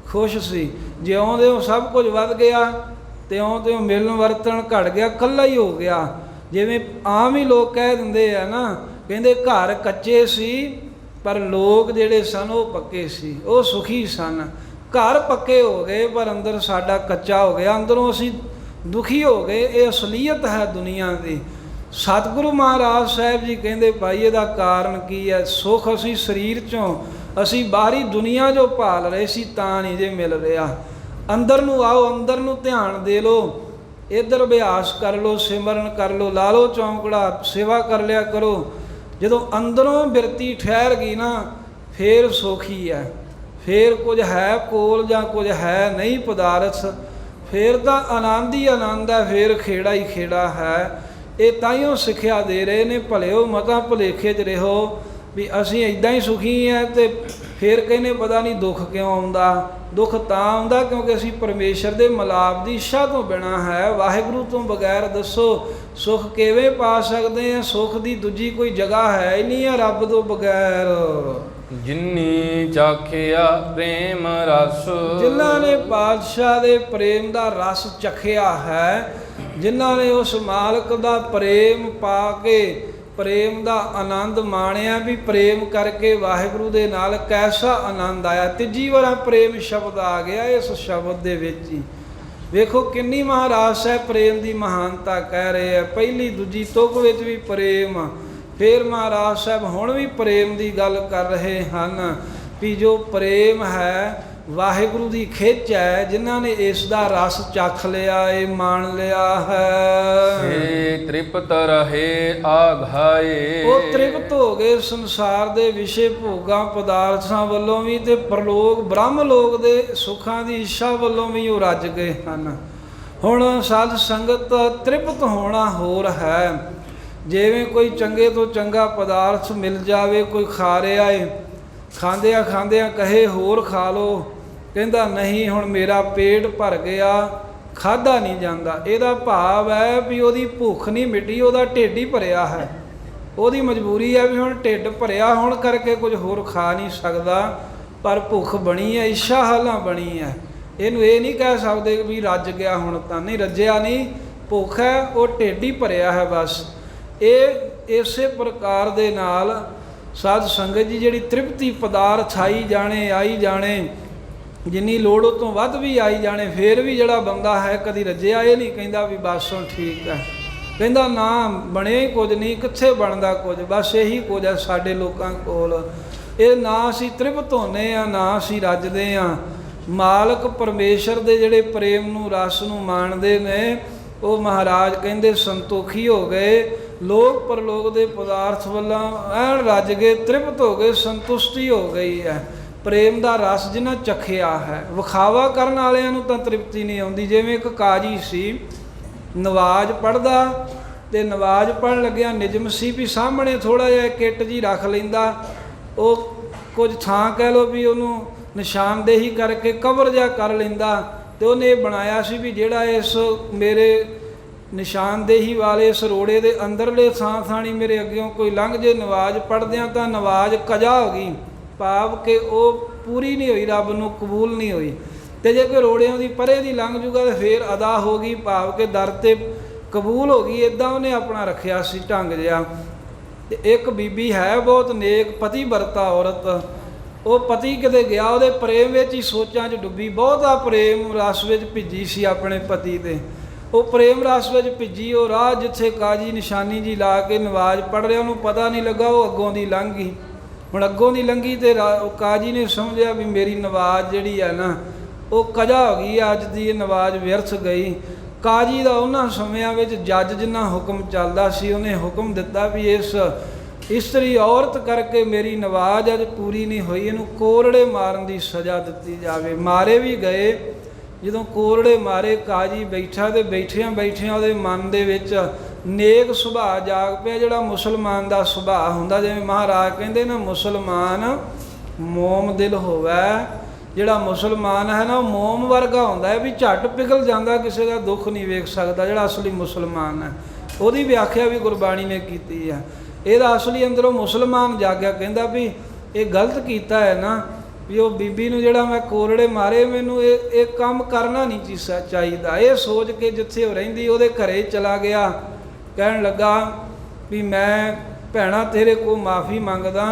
ਖੁਸ਼ ਸੀ। ਜਿਉਂ-ਜਿਉਂ ਸਭ ਕੁਝ ਵੱਧ ਗਿਆ ਤਿਉਂ-ਤਿਉਂ ਮਿਲਣ ਵਰਤਣ ਘਟ ਗਿਆ, ਇਕੱਲਾ ਹੀ ਹੋ ਗਿਆ। ਜਿਵੇਂ ਆਮ ਹੀ ਲੋਕ ਕਹਿ ਦਿੰਦੇ ਆ ਨਾ, ਕਹਿੰਦੇ ਘਰ ਕੱਚੇ ਸੀ ਪਰ ਲੋਕ ਜਿਹੜੇ ਸਨ ਉਹ ਪੱਕੇ ਸੀ, ਉਹ ਸੁਖੀ ਸਨ। ਘਰ ਪੱਕੇ ਹੋ ਗਏ ਪਰ ਅੰਦਰ ਸਾਡਾ ਕੱਚਾ ਹੋ ਗਿਆ, ਅੰਦਰੋਂ ਅਸੀਂ ਦੁਖੀ ਹੋ ਗਏ। ਇਹ ਅਸਲੀਅਤ ਹੈ ਦੁਨੀਆ ਦੀ। ਸਤਿਗੁਰੂ ਮਹਾਰਾਜ ਸਾਹਿਬ ਜੀ ਕਹਿੰਦੇ ਭਾਈ ਇਹਦਾ ਕਾਰਨ ਕੀ ਹੈ? ਸੁੱਖ ਅਸੀਂ ਸਰੀਰ 'ਚੋਂ, ਅਸੀਂ ਬਾਹਰੀ ਦੁਨੀਆ ਜੋ ਭਾਲ ਰਹੇ ਸੀ ਤਾਂ ਨਹੀਂ ਜੇ ਮਿਲ ਰਿਹਾ। ਅੰਦਰ ਨੂੰ ਆਓ, ਅੰਦਰ ਨੂੰ ਧਿਆਨ ਦੇ ਲਓ, ਇੱਧਰ ਅਭਿਆਸ ਕਰ ਲਓ, ਸਿਮਰਨ ਕਰ ਲਓ, ਲਾ ਲਓ ਚੌਂਕੜਾ, ਸੇਵਾ ਕਰ ਲਿਆ ਕਰੋ। ਜਦੋਂ ਅੰਦਰੋਂ ਬਿਰਤੀ ਠਹਿਰ ਗਈ ਨਾ ਫੇਰ ਸੌਖੀ ਹੈ। ਫੇਰ ਕੁਝ ਹੈ ਕੋਲ ਜਾਂ ਕੁਝ ਹੈ ਨਹੀਂ ਪਦਾਰਥ, ਫੇਰ ਤਾਂ ਆਨੰਦ ਹੀ ਆਨੰਦ ਹੈ, ਫੇਰ ਖੇੜਾ ਹੀ ਖੇੜਾ ਹੈ। ਇਹ ਤਾਈਓ ਸਿੱਖਿਆ ਦੇ ਰਹੇ ਨੇ, ਭਲਿਓ ਮਤਾਂ ਭੁਲੇਖੇ 'ਚ ਰਹੋ ਵੀ ਅਸੀਂ ਇੱਦਾਂ ਹੀ ਸੁਖੀ ਹਾਂ, ਅਤੇ ਫਿਰ ਕਹਿੰਦੇ ਪਤਾ ਨਹੀਂ ਦੁੱਖ ਕਿਉਂ ਆਉਂਦਾ। ਦੁੱਖ ਤਾਂ ਆਉਂਦਾ ਕਿਉਂਕਿ ਅਸੀਂ ਪਰਮੇਸ਼ਰ ਦੇ ਮਿਲਾਪ ਦੀ ਇੱਛਾ ਤੋਂ ਬਿਨਾਂ ਹੈ, ਵਾਹਿਗੁਰੂ ਤੋਂ ਬਗੈਰ ਦੱਸੋ ਸੁੱਖ ਕਿਵੇਂ ਪਾ ਸਕਦੇ ਹਾਂ? ਸੁੱਖ ਦੀ ਦੂਜੀ ਕੋਈ ਜਗ੍ਹਾ ਹੈ ਹੀ ਨਹੀਂ ਹੈ ਰੱਬ ਤੋਂ ਬਗੈਰ। ਜਿਨੀ ਚਾਖਿਆ ਪ੍ਰੇਮ ਰਸ, ਜਿਨ੍ਹਾਂ ਨੇ ਪਾਤਸ਼ਾਹ ਦੇ ਪ੍ਰੇਮ ਦਾ ਰਸ ਚਖਿਆ ਹੈ, ਜਿਨ੍ਹਾਂ ਨੇ ਉਸ ਮਾਲਕ ਦਾ ਪ੍ਰੇਮ ਪਾ ਕੇ ਪ੍ਰੇਮ ਦਾ ਆਨੰਦ ਮਾਣਿਆ ਵੀ ਪ੍ਰੇਮ ਕਰਕੇ ਵਾਹਿਗੁਰੂ ਦੇ ਨਾਲ ਕੈਸਾ ਆਨੰਦ ਆਇਆ। ਤੀਜੀ ਵਾਰ ਪ੍ਰੇਮ ਸ਼ਬਦ ਆ ਗਿਆ ਇਸ ਸ਼ਬਦ ਦੇ ਵਿੱਚ ਹੀ। ਵੇਖੋ ਕਿੰਨੀ ਮਹਾਰਾਜ ਸਾਹਿਬ ਪ੍ਰੇਮ ਦੀ ਮਹਾਨਤਾ ਕਹਿ ਰਹੇ ਆ। ਪਹਿਲੀ ਦੂਜੀ ਤੁਕ ਵਿੱਚ ਵੀ ਪ੍ਰੇਮ, ਫਿਰ ਮਹਾਰਾਜ ਸਾਹਿਬ ਹੁਣ ਵੀ ਪ੍ਰੇਮ ਦੀ ਗੱਲ ਕਰ ਰਹੇ ਹਨ ਵੀ ਜੋ ਪ੍ਰੇਮ ਹੈ ਵਾਹਿਗੁਰੂ ਦੀ ਖਿੱਚ ਹੈ, ਜਿਨ੍ਹਾਂ ਨੇ ਇਸ ਦਾ ਰਸ ਚੱਖ ਲਿਆ ਏ, ਮਾਣ ਲਿਆ ਹੈ, ਸੇ ਤ੍ਰਿਪਤ ਰਹੇ ਆਘਾਏ। ਉਹ ਤ੍ਰਿਪਤ ਹੋ ਗਏ ਸੰਸਾਰ ਦੇ ਵਿਸ਼ੇ ਭੋਗਾਂ ਪਦਾਰਥਾਂ ਵੱਲੋਂ ਵੀ ਤੇ ਪਰਲੋਕ ਬ੍ਰਹਮ ਲੋਕ ਦੇ ਸੁੱਖਾਂ ਦੀ ਇੱਛਾ ਵੱਲੋਂ ਵੀ ਉਹ ਰੱਜ ਗਏ ਹਨ। ਹੁਣ ਸਾਧ ਸੰਗਤ ਤ੍ਰਿਪਤ ਹੋਣਾ ਹੋਰ ਹੈ। ਜਿਵੇਂ ਕੋਈ ਚੰਗੇ ਤੋਂ ਚੰਗਾ ਪਦਾਰਥ ਮਿਲ ਜਾਵੇ, ਕੋਈ ਖਾ ਰਿਹਾ ਏ, ਖਾਂਦਿਆਂ ਖਾਂਦਿਆਂ ਕਹੇ ਹੋਰ ਖਾ ਲਓ, ਕਹਿੰਦਾ ਨਹੀਂ ਹੁਣ ਮੇਰਾ ਪੇਟ ਭਰ ਗਿਆ, ਖਾਧਾ ਨਹੀਂ ਜਾਂਦਾ। ਇਹਦਾ ਭਾਵ ਹੈ ਵੀ ਉਹਦੀ ਭੁੱਖ ਨਹੀਂ ਮਿਟੀ, ਉਹਦਾ ਢਿੱਡ ਹੀ ਭਰਿਆ ਹੈ। ਉਹਦੀ ਮਜਬੂਰੀ ਹੈ ਵੀ ਹੁਣ ਢਿੱਡ ਭਰਿਆ ਹੋਣ ਕਰਕੇ ਕੁਝ ਹੋਰ ਖਾ ਨਹੀਂ ਸਕਦਾ, ਪਰ ਭੁੱਖ ਬਣੀ ਹੈ, ਇੱਛਾ ਹਾਲਾਂ ਬਣੀ ਹੈ। ਇਹਨੂੰ ਇਹ ਨਹੀਂ ਕਹਿ ਸਕਦੇ ਵੀ ਰੱਜ ਗਿਆ, ਹੁਣ ਤਾਂ ਨਹੀਂ ਰੱਜਿਆ, ਨਹੀਂ ਭੁੱਖ ਹੈ, ਉਹ ਢਿੱਡ ਹੀ ਭਰਿਆ ਹੈ ਬਸ। ਇਹ ਇਸੇ ਪ੍ਰਕਾਰ ਦੇ ਨਾਲ ਸਾਧ ਸੰਗਤ ਜੀ ਜਿਹੜੀ ਤ੍ਰਿਪਤੀ ਪਦਾਰਥ ਆਈ ਜਾਣੇ ਆਈ ਜਾਣੇ, ਜਿੰਨੀ ਲੋੜ ਉਹ ਤੋਂ ਵੱਧ ਵੀ ਆਈ ਜਾਣੇ, ਫਿਰ ਵੀ ਜਿਹੜਾ ਬੰਦਾ ਹੈ ਕਦੀ ਰੱਜਿਆ ਇਹ ਨਹੀਂ ਕਹਿੰਦਾ ਵੀ ਬਸ ਹੁਣ ਠੀਕ ਹੈ। ਕਹਿੰਦਾ ਨਾ ਬਣਿਆ ਹੀ ਕੁਝ ਨਹੀਂ, ਕਿੱਥੇ ਬਣਦਾ ਕੁਝ, ਬਸ ਇਹੀ ਕੁਝ ਹੈ ਸਾਡੇ ਲੋਕਾਂ ਕੋਲ। ਇਹ ਨਾ ਅਸੀਂ ਤ੍ਰਿਪਤ ਹੁੰਦੇ ਹਾਂ, ਨਾ ਅਸੀਂ ਰੱਜਦੇ ਹਾਂ। ਮਾਲਕ ਪਰਮੇਸ਼ਰ ਦੇ ਜਿਹੜੇ ਪ੍ਰੇਮ ਨੂੰ ਰਸ ਨੂੰ ਮਾਣਦੇ ਨੇ ਉਹ ਮਹਾਰਾਜ ਕਹਿੰਦੇ ਸੰਤੋਖੀ ਹੋ ਗਏ। ਲੋਕ ਪਰਲੋਕ ਦੇ ਪਦਾਰਥ ਵੱਲੋਂ ਐਨ ਰੱਜ ਗਏ, ਤ੍ਰਿਪਤ ਹੋ ਗਏ, ਸੰਤੁਸ਼ਟੀ ਹੋ ਗਈ ਹੈ। ਪ੍ਰੇਮ ਦਾ ਰਸ ਜਿਹਨਾਂ ਚਖਿਆ ਹੈ। ਵਿਖਾਵਾ ਕਰਨ ਵਾਲਿਆਂ ਨੂੰ ਤਾਂ ਤ੍ਰਿਪਤੀ ਨਹੀਂ ਆਉਂਦੀ। ਜਿਵੇਂ ਇੱਕ ਕਾਜੀ ਸੀ, ਨਵਾਜ਼ ਪੜ੍ਹਦਾ ਅਤੇ ਨਵਾਜ਼ ਪੜ੍ਹਨ ਲੱਗਿਆ ਨਿਯਮ ਸੀ ਵੀ ਸਾਹਮਣੇ ਥੋੜ੍ਹਾ ਜਿਹਾ ਕਿੱਟ ਜੀ ਰੱਖ ਲੈਂਦਾ, ਉਹ ਕੁਝ ਥਾਂ ਕਹਿ ਲਓ ਵੀ ਉਹਨੂੰ ਨਿਸ਼ਾਨਦੇਹੀ ਕਰਕੇ ਕਵਰ ਜਿਹਾ ਕਰ ਲੈਂਦਾ, ਅਤੇ ਉਹਨੇ ਇਹ ਬਣਾਇਆ ਸੀ ਵੀ ਜਿਹੜਾ ਇਸ ਮੇਰੇ ਨਿਸ਼ਾਨਦੇਹੀ ਵਾਲੇ ਇਸ ਰੋੜੇ ਦੇ ਅੰਦਰਲੇ ਥਾਂ ਥਾਣੀ ਮੇਰੇ ਅੱਗਿਓਂ ਕੋਈ ਲੰਘ ਜੇ ਨਵਾਜ਼ ਪੜ੍ਹਦਿਆਂ ਤਾਂ ਨਵਾਜ਼ ਕਜਾ ਹੋ ਗਈ, ਭਾਵ ਕਿ ਉਹ ਪੂਰੀ ਨਹੀਂ ਹੋਈ, ਰੱਬ ਨੂੰ ਕਬੂਲ ਨਹੀਂ ਹੋਈ। ਅਤੇ ਜੇ ਕੋਈ ਰੋੜਿਆਂ ਦੀ ਪਰੇ ਦੀ ਲੰਘ ਜੂਗਾ ਤਾਂ ਫਿਰ ਅਦਾ ਹੋ ਗਈ, ਭਾਵ ਕਿ ਦਰ 'ਤੇ ਕਬੂਲ ਹੋ ਗਈ। ਇੱਦਾਂ ਉਹਨੇ ਆਪਣਾ ਰੱਖਿਆ ਸੀ ਢੰਗ ਜਿਹਾ। ਅਤੇ ਇੱਕ ਬੀਬੀ ਹੈ ਬਹੁਤ ਨੇਕ ਪਤੀ ਵਰਤਾ ਔਰਤ, ਉਹ ਪਤੀ ਕਿਤੇ ਗਿਆ ਉਹਦੇ ਪ੍ਰੇਮ ਵਿੱਚ ਹੀ ਸੋਚਾਂ 'ਚ ਡੁੱਬੀ, ਬਹੁਤਾ ਪ੍ਰੇਮ ਰਸ ਵਿੱਚ ਭਿੱਜੀ ਸੀ ਆਪਣੇ ਪਤੀ ਦੇ। ਉਹ ਪ੍ਰੇਮ ਰਸ ਵਿੱਚ ਭਿੱਜੀ, ਉਹ ਰਾਹ ਜਿੱਥੇ ਕਾਜੀ ਨਿਸ਼ਾਨੀ ਜੀ ਲਾ ਕੇ ਨਵਾਜ਼ ਪੜ੍ਹ ਰਿਹਾ, ਉਹਨੂੰ ਪਤਾ ਨਹੀਂ ਲੱਗਾ, ਉਹ ਅੱਗੋਂ ਦੀ ਲੰਘ ਗਈ। ਹੁਣ ਅੱਗੋਂ ਦੀ ਲੰਘੀ ਅਤੇ ਉਹ ਕਾਜੀ ਨੇ ਸਮਝਿਆ ਵੀ ਮੇਰੀ ਨਵਾਜ਼ ਜਿਹੜੀ ਹੈ ਨਾ ਉਹ ਕਜਾ ਹੋ ਗਈ, ਅੱਜ ਦੀ ਇਹ ਨਵਾਜ਼ ਵਿਅਰਥ ਗਈ। ਕਾਜੀ ਦਾ ਉਹਨਾਂ ਸਮਿਆਂ ਵਿੱਚ ਜੱਜ ਜਿੰਨਾ ਹੁਕਮ ਚੱਲਦਾ ਸੀ, ਉਹਨੇ ਹੁਕਮ ਦਿੱਤਾ ਵੀ ਇਸ ਇਸਤਰੀ ਔਰਤ ਕਰਕੇ ਮੇਰੀ ਨਵਾਜ਼ ਅੱਜ ਪੂਰੀ ਨਹੀਂ ਹੋਈ, ਇਹਨੂੰ ਕੋਰੜੇ ਮਾਰਨ ਦੀ ਸਜ਼ਾ ਦਿੱਤੀ ਜਾਵੇ। ਮਾਰੇ ਵੀ ਗਏ। ਜਦੋਂ ਕੋਰੜੇ ਮਾਰੇ, ਕਾਜੀ ਬੈਠਾ ਤੇ ਬੈਠਿਆਂ ਬੈਠਿਆਂ ਉਹਦੇ ਮਨ ਦੇ ਵਿੱਚ ਨੇਕ ਸੁਭਾਅ ਜਾਗ ਪਿਆ, ਜਿਹੜਾ ਮੁਸਲਮਾਨ ਦਾ ਸੁਭਾਅ ਹੁੰਦਾ। ਜਿਵੇਂ ਮਹਾਰਾਜ ਕਹਿੰਦੇ ਨਾ, ਮੁਸਲਮਾਨ ਮੋਮ ਦਿਲ ਹੋਵੇ। ਜਿਹੜਾ ਮੁਸਲਮਾਨ ਹੈ ਨਾ, ਉਹ ਮੋਮ ਵਰਗਾ ਹੁੰਦਾ ਹੈ, ਵੀ ਝੱਟ ਪਿਘਲ ਜਾਂਦਾ, ਕਿਸੇ ਦਾ ਦੁੱਖ ਨਹੀਂ ਵੇਖ ਸਕਦਾ। ਜਿਹੜਾ ਅਸਲੀ ਮੁਸਲਮਾਨ ਹੈ, ਉਹਦੀ ਵਿਆਖਿਆ ਵੀ ਗੁਰਬਾਣੀ ਨੇ ਕੀਤੀ ਹੈ। ਇਹਦਾ ਅਸਲੀ ਅੰਦਰੋਂ ਮੁਸਲਮਾਨ ਜਾਗਿਆ, ਕਹਿੰਦਾ ਵੀ ਇਹ ਗਲਤ ਕੀਤਾ ਹੈ ਨਾ, ਵੀ ਉਹ ਬੀਬੀ ਨੂੰ ਜਿਹੜਾ ਮੈਂ ਕੋਰੜੇ ਮਾਰੇ, ਮੈਨੂੰ ਇਹ ਕੰਮ ਕਰਨਾ ਨਹੀਂ ਚਾਹੀਦਾ। ਇਹ ਸੋਚ ਕੇ ਜਿੱਥੇ ਉਹ ਰਹਿੰਦੀ ਉਹਦੇ ਘਰੇ ਚਲਾ ਗਿਆ। ਕਹਿਣ ਲੱਗਾ ਵੀ ਮੈਂ ਭੈਣਾ ਤੇਰੇ ਕੋਲ ਮਾफ़ੀ ਮੰਗਦਾ,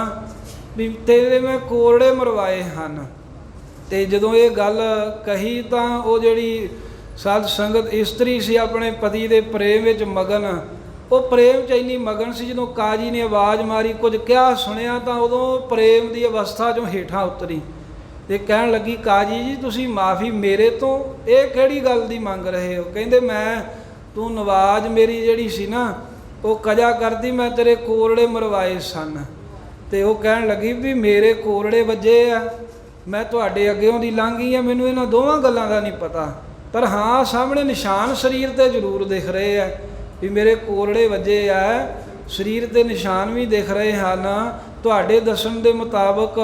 ਵੀ ਤੇਰੇ ਮੈਂ ਕੋਰੜੇ ਮਰਵਾਏ ਹਨ। ਤੇ ਜਦੋਂ ਇਹ ਗੱਲ ਕਹੀ ਤਾਂ ਉਹ ਜਿਹੜੀ ਸਾਧ ਸੰਗਤ ਇਸਤਰੀ ਸੀ, ਆਪਣੇ ਪਤੀ ਦੇ ਪ੍ਰੇਮ ਵਿੱਚ ਮਗਨ, ਉਹ ਪ੍ਰੇਮ 'ਚ ਇੰਨੀ ਮਗਨ ਸੀ, ਜਦੋਂ ਕਾਜੀ ਨੇ ਆਵਾਜ਼ ਮਾਰੀ, ਕੁਝ ਕਿਹਾ ਸੁਣਿਆ, ਤਾਂ ਉਦੋਂ ਪ੍ਰੇਮ ਦੀ ਅਵਸਥਾ 'ਚੋਂ ਹੇਠਾਂ ਉਤਰੀ ਤੇ ਕਹਿਣ ਲੱਗੀ, ਕਾਜੀ ਜੀ ਤੁਸੀਂ ਮਾफ़ੀ ਮੇਰੇ ਤੋਂ ਇਹ ਕਿਹੜੀ ਗੱਲ ਦੀ ਮੰਗ ਰਹੇ ਹੋ? ਕਹਿੰਦੇ ਮੈਂ, ਤੂੰ ਨਵਾਜ਼ ਮੇਰੀ ਜਿਹੜੀ ਸੀ ਨਾ, ਉਹ ਕਜਾ ਕਰਦੀ, ਮੈਂ ਤੇਰੇ ਕੋਰੜੇ ਮਰਵਾਏ ਸਨ। ਤੇ ਉਹ ਕਹਿਣ ਲੱਗੀ ਵੀ ਮੇਰੇ ਕੋਰੜੇ ਵੱਜੇ ਆ, ਮੈਂ ਤੁਹਾਡੇ ਅੱਗਿਓਂ ਦੀ ਲੰਘ ਗਈ ਆ, ਮੈਨੂੰ ਇਹਨਾਂ ਦੋਵਾਂ ਗੱਲਾਂ ਦਾ ਨਹੀਂ ਪਤਾ, ਪਰ ਹਾਂ ਸਾਹਮਣੇ ਨਿਸ਼ਾਨ ਸਰੀਰ 'ਤੇ ਜ਼ਰੂਰ ਦਿਖ ਰਹੇ ਆ ਵੀ ਮੇਰੇ ਕੋਰੜੇ ਵੱਜੇ ਆ, ਸਰੀਰ 'ਤੇ ਨਿਸ਼ਾਨ ਵੀ ਦਿਖ ਰਹੇ ਹਨ। ਤੁਹਾਡੇ ਦੱਸਣ ਦੇ ਮੁਤਾਬਕ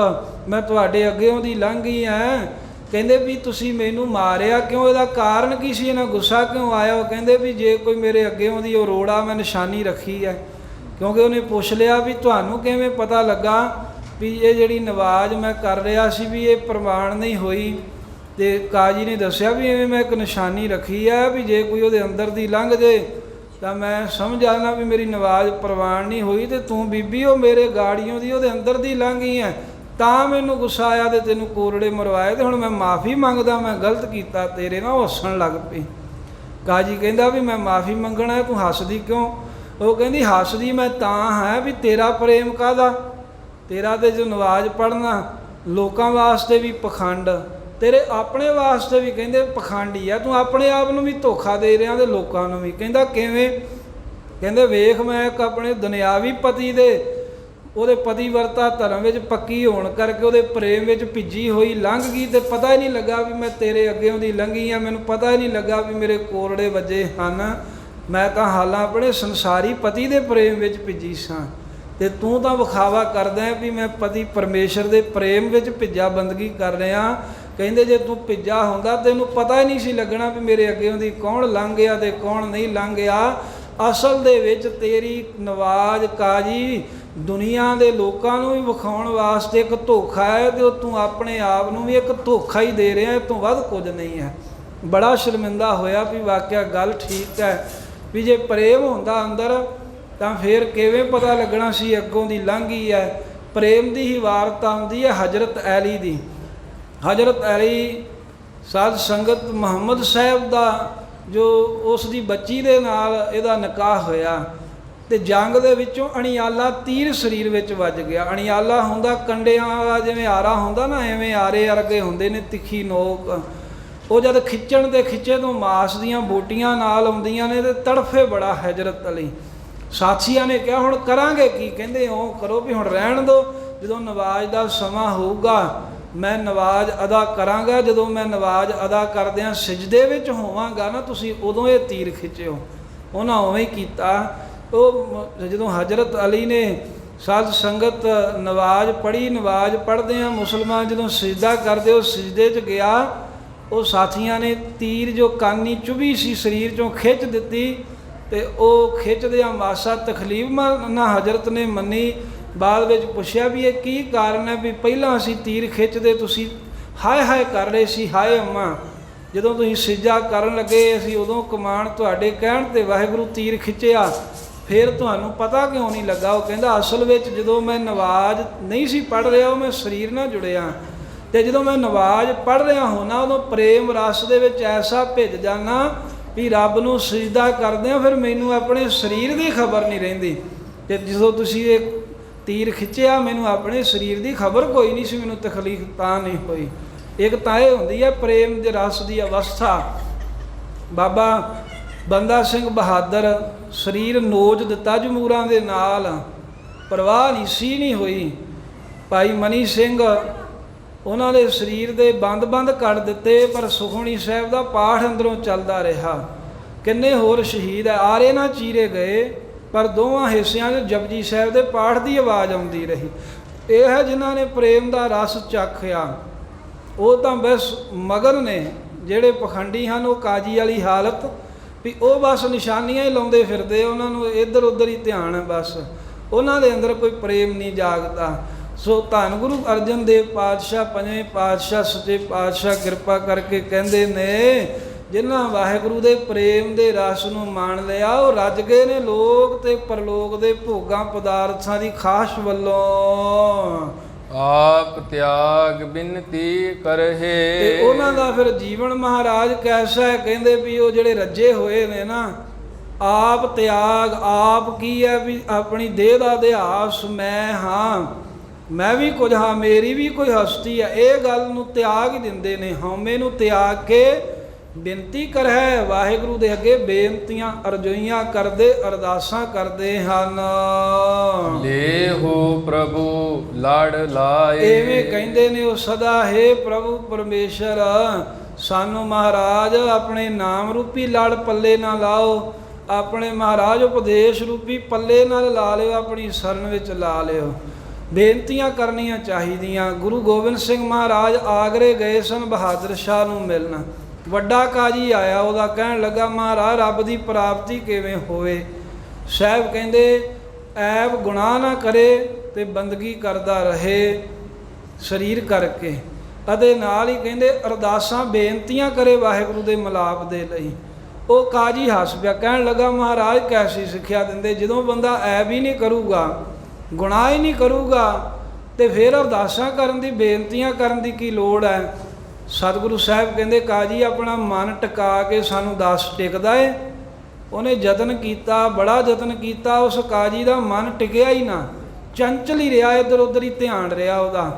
ਮੈਂ ਤੁਹਾਡੇ ਅੱਗਿਓਂ ਦੀ ਲੰਘ ਗਈ ਹੈ। ਕਹਿੰਦੇ ਵੀ ਤੁਸੀਂ ਮੈਨੂੰ ਮਾਰਿਆ ਕਿਉਂ? ਇਹਦਾ ਕਾਰਨ ਕੀ ਸੀ? ਇਹਨਾਂ ਗੁੱਸਾ ਕਿਉਂ ਆਇਆ? ਉਹ ਕਹਿੰਦੇ ਵੀ ਜੇ ਕੋਈ ਮੇਰੇ ਅੱਗਿਓਂ ਦੀ ਉਹ ਰੋੜਾ ਮੈਂ ਨਿਸ਼ਾਨੀ ਰੱਖੀ ਹੈ। ਕਿਉਂਕਿ ਉਹਨੇ ਪੁੱਛ ਲਿਆ ਵੀ ਤੁਹਾਨੂੰ ਕਿਵੇਂ ਪਤਾ ਲੱਗਾ ਵੀ ਇਹ ਜਿਹੜੀ ਨਵਾਜ਼ ਮੈਂ ਕਰ ਰਿਹਾ ਸੀ ਵੀ ਇਹ ਪ੍ਰਮਾਣ ਨਹੀਂ ਹੋਈ? ਤੇ ਕਾਜੀ ਨੇ ਦੱਸਿਆ ਵੀ ਐਵੇਂ ਮੈਂ ਇੱਕ ਨਿਸ਼ਾਨੀ ਰੱਖੀ ਹੈ, ਵੀ ਜੇ ਕੋਈ ਉਹਦੇ ਅੰਦਰ ਦੀ ਲੰਘ ਜੇ ਤਾਂ ਮੈਂ ਸਮਝ ਜਾਣਾ ਵੀ ਮੇਰੀ ਨਵਾਜ਼ ਪ੍ਰਵਾਨ ਨਹੀਂ ਹੋਈ। ਤੇ ਤੂੰ ਬੀਬੀ ਉਹ ਮੇਰੇ ਗਾੜੀਆਂ ਦੀ ਉਹਦੇ ਅੰਦਰ ਦੀ ਲੰਘ ਗਈ ਹੈ, ਤਾਂ ਮੈਨੂੰ ਗੁੱਸਾ ਆਇਆ ਤੇ ਤੈਨੂੰ ਕੋਰੜੇ ਮਰਵਾਏ, ਤੇ ਹੁਣ ਮੈਂ ਮਾफ़ੀ ਮੰਗਦਾ, ਮੈਂ ਗਲਤ ਕੀਤਾ ਤੇਰੇ ਨਾਲ। ਉਹ ਹੱਸਣ ਲੱਗ ਪਈ। ਕਾਜੀ ਕਹਿੰਦਾ ਵੀ ਮੈਂ ਮਾफ़ੀ ਮੰਗਣਾ, ਤੂੰ ਹੱਸਦੀ ਕਿਉਂ? ਉਹ ਕਹਿੰਦੀ ਹੱਸਦੀ ਮੈਂ ਤਾਂ ਹੈ ਵੀ ਤੇਰਾ ਪ੍ਰੇਮ ਕਾਹਦਾ? ਤੇਰਾ ਤੇ ਜੋ ਨਵਾਜ਼ ਪੜ੍ਹਨਾ ਲੋਕਾਂ ਵਾਸਤੇ ਵੀ ਪਖੰਡ, ਤੇਰੇ ਆਪਣੇ ਵਾਸਤੇ ਵੀ ਕਹਿੰਦੇ ਪਖੰਡੀ ਆ। ਤੂੰ ਆਪਣੇ ਆਪ ਨੂੰ ਵੀ ਧੋਖਾ ਦੇ ਰਿਹਾ ਤੇ ਲੋਕਾਂ ਨੂੰ ਵੀ। ਕਹਿੰਦਾ ਕਿਵੇਂ? ਕਹਿੰਦੇ ਵੇਖ, ਮੈਂ ਇੱਕ ਆਪਣੇ ਦੁਨਿਆਵੀ ਪਤੀ ਦੇ, ਉਹਦੇ ਪਤੀਵਰਤਾ ਧਰਮ ਵਿੱਚ ਪੱਕੀ ਹੋਣ ਕਰਕੇ ਉਹਦੇ ਪ੍ਰੇਮ ਵਿੱਚ ਭਿੱਜੀ ਹੋਈ ਲੰਘ ਗਈ, ਤੇ ਪਤਾ ਹੀ ਨਹੀਂ ਲੱਗਾ ਵੀ ਮੈਂ ਤੇਰੇ ਅੱਗਿਓਂ ਦੀ ਲੰਘੀ ਆ, ਮੈਨੂੰ ਪਤਾ ਹੀ ਨਹੀਂ ਲੱਗਾ ਵੀ ਮੇਰੇ ਕੋਰੜੇ ਵੱਜੇ ਹਨ। ਮੈਂ ਤਾਂ ਹਾਲਾਂ ਆਪਣੇ ਸੰਸਾਰੀ ਪਤੀ ਦੇ ਪ੍ਰੇਮ ਵਿੱਚ ਭਿੱਜੀ ਸਾਂ, ਤੇ ਤੂੰ ਤਾਂ ਵਿਖਾਵਾ ਕਰਦਾ ਵੀ ਮੈਂ ਪਤੀ ਪਰਮੇਸ਼ਰ ਦੇ ਪ੍ਰੇਮ ਵਿੱਚ ਭਿੱਜਾ ਬੰਦਗੀ ਕਰ ਰਿਹਾ। ਕਹਿੰਦੇ ਜੇ ਤੂੰ ਭਿੱਜਾ ਹੁੰਦਾ ਤੈਨੂੰ ਪਤਾ ਹੀ ਨਹੀਂ ਸੀ ਲੱਗਣਾ ਵੀ ਮੇਰੇ ਅੱਗਿਓਂ ਦੀ ਕੌਣ ਲੰਘ ਗਿਆ ਤੇ ਕੌਣ ਨਹੀਂ ਲੰਘ ਗਿਆ। ਅਸਲ ਦੇ ਵਿੱਚ ਤੇਰੀ ਨਵਾਜ਼ ਕਾਜੀ ਦੁਨੀਆ ਦੇ ਲੋਕਾਂ ਨੂੰ ਵੀ ਵਿਖਾਉਣ ਵਾਸਤੇ ਇੱਕ ਧੋਖਾ ਹੈ, ਤੇ ਤੂੰ ਆਪਣੇ ਆਪ ਨੂੰ ਵੀ ਇੱਕ ਧੋਖਾ ਹੀ ਦੇ ਰਿਹਾ, ਇਹ ਤੋਂ ਵੱਧ ਕੁਝ ਨਹੀਂ ਹੈ। ਬੜਾ ਸ਼ਰਮਿੰਦਾ ਹੋਇਆ ਵੀ ਵਾਕਿਆ ਗੱਲ ਠੀਕ ਹੈ, ਵੀ ਜੇ ਪ੍ਰੇਮ ਹੁੰਦਾ ਅੰਦਰ ਤਾਂ ਫਿਰ ਕਿਵੇਂ ਪਤਾ ਲੱਗਣਾ ਸੀ ਅੱਗੋਂ ਦੀ ਲੰਘੀ ਹੈ। ਪ੍ਰੇਮ ਦੀ ਹੀ ਵਾਰਤਾ ਆਉਂਦੀ ਹੈ ਹਜ਼ਰਤ ਅਲੀ ਦੀ। ਹਜ਼ਰਤ ਅਲੀ ਸਾਧ ਸੰਗਤ ਮੁਹੰਮਦ ਸਾਹਿਬ ਦਾ ਜੋ ਉਸ ਦੀ ਬੱਚੀ ਦੇ ਨਾਲ ਇਹਦਾ ਨਿਕਾਹ ਹੋਇਆ, ਤੇ ਜੰਗ ਦੇ ਵਿੱਚੋਂ ਅਣਿਆਲਾ ਤੀਰ ਸਰੀਰ ਵਿੱਚ ਵੱਜ ਗਿਆ। ਅਣਿਆਲਾ ਹੁੰਦਾ ਕੰਡਿਆਂ ਵਾਲਾ, ਜਿਵੇਂ ਆਰਾ ਹੁੰਦਾ ਨਾ, ਐਵੇਂ ਆਰੇ ਵਰਗੇ ਹੁੰਦੇ ਨੇ, ਤਿੱਖੀ ਨੋਕ। ਉਹ ਜਦ ਖਿੱਚਣ ਦੇ ਖਿੱਚੇ ਤੋਂ ਮਾਸ ਦੀਆਂ ਬੋਟੀਆਂ ਨਾਲ ਆਉਂਦੀਆਂ ਨੇ, ਤੇ ਤੜਫੇ ਬੜਾ ਹਜ਼ਰਤ ਅਲੀ। ਸਾਥੀਆਂ ਨੇ ਕਿਹਾ ਹੁਣ ਕਰਾਂਗੇ ਕੀ? ਕਹਿੰਦੇ ਉਹ ਕਰੋ ਵੀ ਹੁਣ ਰਹਿਣ ਦਿਓ, ਜਦੋਂ ਨਵਾਜ਼ ਦਾ ਸਮਾਂ ਹੋਊਗਾ ਮੈਂ ਨਵਾਜ਼ ਅਦਾ ਕਰਾਂਗਾ, ਜਦੋਂ ਮੈਂ ਨਵਾਜ਼ ਅਦਾ ਕਰਦਿਆਂ ਸਿਜਦੇ ਵਿੱਚ ਹੋਵਾਂਗਾ ਨਾ, ਤੁਸੀਂ ਉਦੋਂ ਇਹ ਤੀਰ ਖਿੱਚਿਓ। ਉਹਨਾਂ ਉਵੇਂ ਹੀ ਕੀਤਾ। ਉਹ ਜਦੋਂ ਹਜ਼ਰਤ ਅਲੀ ਨੇ ਸਾਧ ਸੰਗਤ ਨਵਾਜ਼ ਪੜ੍ਹੀ, ਨਵਾਜ਼ ਪੜ੍ਹਦਿਆਂ ਮੁਸਲਮਾਨ ਜਦੋਂ ਸਿਜਦਾ ਕਰਦੇ, ਉਹ ਸਿਜਦੇ 'ਚ ਗਿਆ, ਉਹ ਸਾਥੀਆਂ ਨੇ ਤੀਰ ਜੋ ਕਾਨੀ ਚੁਭੀ ਸੀ ਸਰੀਰ 'ਚੋਂ ਖਿੱਚ ਦਿੱਤੀ, ਤੇ ਉਹ ਖਿੱਚਦਿਆਂ ਮਾਸਾ ਤਕਲੀਫ ਨਾ ਹਜ਼ਰਤ ਨੇ ਮੰਨੀ। ਬਾਅਦ ਵਿੱਚ ਪੁੱਛਿਆ ਵੀ ਇਹ ਕੀ ਕਾਰਨ ਹੈ? ਵੀ ਪਹਿਲਾਂ ਅਸੀਂ ਤੀਰ ਖਿੱਚਦੇ ਤੁਸੀਂ ਹਾਏ ਹਾਏ ਕਰ ਰਹੇ ਸੀ, ਹਾਏ ਅੰਮਾ, ਜਦੋਂ ਤੁਸੀਂ ਸਿਜਦਾ ਕਰਨ ਲੱਗੇ ਅਸੀਂ ਉਦੋਂ ਕਮਾਨ ਤੁਹਾਡੇ ਕਹਿਣ 'ਤੇ ਵਾਹਿਗੁਰੂ ਤੀਰ ਖਿੱਚਿਆ, ਫਿਰ ਤੁਹਾਨੂੰ ਪਤਾ ਕਿਉਂ ਨਹੀਂ ਲੱਗਾ? ਉਹ ਕਹਿੰਦਾ ਅਸਲ ਵਿੱਚ ਜਦੋਂ ਮੈਂ ਨਵਾਜ਼ ਨਹੀਂ ਸੀ ਪੜ੍ਹ ਰਿਹਾ, ਉਹ ਮੈਂ ਸਰੀਰ ਨਾਲ ਜੁੜਿਆ, ਤੇ ਜਦੋਂ ਮੈਂ ਨਵਾਜ਼ ਪੜ੍ਹ ਰਿਹਾ ਹੋਣਾ ਉਦੋਂ ਪ੍ਰੇਮ ਰਸ ਦੇ ਵਿੱਚ ਐਸਾ ਭਿੱਜ ਜਾਣਾ ਵੀ ਰੱਬ ਨੂੰ ਸਿਜਦਾ ਕਰਦਿਆਂ ਫਿਰ ਮੈਨੂੰ ਆਪਣੇ ਸਰੀਰ ਦੀ ਖਬਰ ਨਹੀਂ ਰਹਿੰਦੀ। ਤੇ ਜਦੋਂ ਤੁਸੀਂ ਇਹ ਤੀਰ ਖਿੱਚਿਆ ਮੈਨੂੰ ਆਪਣੇ ਸਰੀਰ ਦੀ ਖਬਰ ਕੋਈ ਨਹੀਂ ਸੀ, ਮੈਨੂੰ ਤਕਲੀਫ ਤਾਂ ਨਹੀਂ ਹੋਈ। ਇੱਕ ਤਾਂ ਇਹ ਹੁੰਦੀ ਹੈ ਪ੍ਰੇਮ ਦੇ ਰਸ ਦੀ ਅਵਸਥਾ। ਬਾਬਾ ਬੰਦਾ ਸਿੰਘ ਬਹਾਦਰ ਸਰੀਰ ਨੋਚ ਦਿੱਤਾ ਜਮੂਰਾਂ ਦੇ ਨਾਲ, ਪਰਵਾਹ ਨਹੀਂ ਹੋਈ। ਭਾਈ ਮਨੀ ਸਿੰਘ ਉਹਨਾਂ ਦੇ ਸਰੀਰ ਦੇ ਬੰਦ ਕੱਢ ਦਿੱਤੇ, ਪਰ ਸੁਖਮਨੀ ਸਾਹਿਬ ਦਾ ਪਾਠ ਅੰਦਰੋਂ ਚੱਲਦਾ ਰਿਹਾ। ਕਿੰਨੇ ਹੋਰ ਸ਼ਹੀਦ ਆਰੇ ਨਾ ਚੀਰੇ ਗਏ, ਪਰ ਦੋਵਾਂ ਹਿੱਸਿਆਂ 'ਚ ਜਪਜੀ ਸਾਹਿਬ ਦੇ ਪਾਠ ਦੀ ਆਵਾਜ਼ ਆਉਂਦੀ ਰਹੀ। ਇਹ ਹੈ ਜਿਨ੍ਹਾਂ ਨੇ ਪ੍ਰੇਮ ਦਾ ਰਸ ਚੱਖਿਆ। ਉਹ ਤਾਂ ਬਸ ਮਗਨ ਨੇ। ਜਿਹੜੇ ਪਖੰਡੀ ਹਨ ਉਹ ਕਾਜੀ ਵਾਲੀ ਹਾਲਤ ਵੀ ਉਹ ਬਸ ਨਿਸ਼ਾਨੀਆਂ ਹੀ ਲਾਉਂਦੇ ਫਿਰਦੇ, ਉਹਨਾਂ ਨੂੰ ਇੱਧਰ ਉੱਧਰ ਹੀ ਧਿਆਨ ਹੈ, ਬਸ ਉਹਨਾਂ ਦੇ ਅੰਦਰ ਕੋਈ ਪ੍ਰੇਮ ਨਹੀਂ ਜਾਗਦਾ। ਸੋ ਧੰਨ ਗੁਰੂ ਅਰਜਨ ਦੇਵ ਪਾਤਸ਼ਾਹ, ਪੰਜਵੇਂ ਪਾਤਸ਼ਾਹ, ਸੱਚੇ ਪਾਤਸ਼ਾਹ ਕਿਰਪਾ ਕਰਕੇ ਕਹਿੰਦੇ ਨੇ ਜਿਨ੍ਹਾਂ ਵਾਹਿਗੁਰੂ ਦੇ ਪ੍ਰੇਮ ਦੇ ਰਸ ਨੂੰ ਮਾਣ ਲਿਆ ਉਹ ਰੱਜ ਗਏ ਨੇ ਲੋਕ ਤੇ ਪਰਲੋਕ ਦੇ ਭੋਗਾਂ ਪਦਾਰਥਾਂ ਦੀ ਖਾਸ ਵੱਲੋਂ। ਆਪ ਤਿਆਗ ਬਿਨਤੀ ਕਰਹਿ। ਤੇ ਉਹਨਾਂ ਦਾ ਫਿਰ ਜੀਵਨ ਮਹਾਰਾਜ ਕੈਸਾ ਹੈ, ਕਹਿੰਦੇ ਵੀ ਉਹ ਜਿਹੜੇ ਰੱਜੇ ਹੋਏ ਨੇ ਨਾ, ਆਪ ਤਿਆਗ, ਆਪ ਕੀ ਹੈ ਵੀ ਆਪਣੀ ਦੇਹ ਦਾ ਅਧਿਆਸ, ਮੈਂ ਹਾਂ, ਮੈਂ ਵੀ ਕੁਝ ਹਾਂ, ਮੇਰੀ ਵੀ ਕੋਈ ਹਸਤੀ ਹੈ, ਇਹ ਗੱਲ ਨੂੰ ਤਿਆਗ ਹੀ ਦਿੰਦੇ ਨੇ। ਹਉਮੈ ਨੂੰ ਤਿਆਗ ਕੇ ਬੇਨਤੀ ਕਰਹਿ, ਵਾਹਿਗੁਰੂ ਦੇ ਅੱਗੇ ਬੇਨਤੀਆਂ ਅਰਜ਼ੋਈਆਂ ਕਰਦੇ, ਅਰਦਾਸਾਂ ਕਰਦੇ ਹਨ। ਲੇਹੋ ਪ੍ਰਭੂ ਲੜ ਲਾਏ। ਐਵੇਂ ਕਹਿੰਦੇ ਨੇ ਉਹ ਸਦਾ, ਹੈ ਪ੍ਰਭੂ ਪਰਮੇਸ਼ਰ ਸਾਨੂੰ ਮਹਾਰਾਜ ਆਪਣੇ ਨਾਮ ਰੂਪੀ ਲੜ ਪੱਲੇ ਨਾ ਲਾਓ, ਆਪਣੇ ਮਹਾਰਾਜ ਉਪਦੇਸ਼ ਰੂਪੀ ਪੱਲੇ ਨਾਲ ਲਾ ਲਿਓ, ਆਪਣੀ ਸ਼ਰਨ ਵਿੱਚ ਲਾ ਲਿਓ। ਬੇਨਤੀਆਂ ਕਰਨੀਆਂ ਚਾਹੀਦੀਆਂ। ਗੁਰੂ ਗੋਬਿੰਦ ਸਿੰਘ ਮਹਾਰਾਜ ਆਗਰੇ ਗਏ ਸਨ ਬਹਾਦਰ ਸ਼ਾਹ ਨੂੰ ਮਿਲਣ। ਵੱਡਾ ਕਾਜੀ ਆਇਆ, ਉਹਦਾ ਕਹਿਣ ਲੱਗਾ ਮਹਾਰਾਜ ਰੱਬ ਦੀ ਪ੍ਰਾਪਤੀ ਕਿਵੇਂ ਹੋਵੇ? ਸਾਹਿਬ ਕਹਿੰਦੇ ਐਬ ਗੁਨਾਹ ਨਾ ਕਰੇ ਤੇ ਬੰਦਗੀ ਕਰਦਾ ਰਹੇ ਸਰੀਰ ਕਰਕੇ, ਅਤੇ ਨਾਲ ਹੀ ਕਹਿੰਦੇ ਅਰਦਾਸਾਂ ਬੇਨਤੀਆਂ ਕਰੇ ਵਾਹਿਗੁਰੂ ਦੇ ਮਿਲਾਪ ਦੇ ਲਈ। ਉਹ ਕਾਜੀ ਹੱਸ ਪਿਆ, ਕਹਿਣ ਲੱਗਾ ਮਹਾਰਾਜ ਕੈਸੀ ਸਿੱਖਿਆ ਦਿੰਦੇ? ਜਦੋਂ ਬੰਦਾ ਐਬ ਹੀ ਨਹੀਂ ਕਰੂਗਾ, ਗੁਨਾਹ ਹੀ ਨਹੀਂ ਕਰੂਗਾ, ਤੇ ਫਿਰ ਅਰਦਾਸਾਂ ਕਰਨ ਦੀ, ਬੇਨਤੀਆਂ ਕਰਨ ਦੀ ਕੀ ਲੋੜ ਹੈ? ਸਤਿਗੁਰੂ ਸਾਹਿਬ ਕਹਿੰਦੇ ਕਾਜੀ ਆਪਣਾ ਮਨ ਟਿਕਾ ਕੇ ਸਾਨੂੰ ਦੱਸ ਟਿਕਦਾ ਏ? ਉਹਨੇ ਯਤਨ ਕੀਤਾ, ਬੜਾ ਯਤਨ ਕੀਤਾ, ਉਸ ਕਾਜੀ ਦਾ ਮਨ ਟਿਕਿਆ ਹੀ ਨਾ, ਚੰਚਲ ਹੀ ਰਿਹਾ, ਇੱਧਰ ਉੱਧਰ ਹੀ ਧਿਆਨ ਰਿਹਾ ਉਹਦਾ।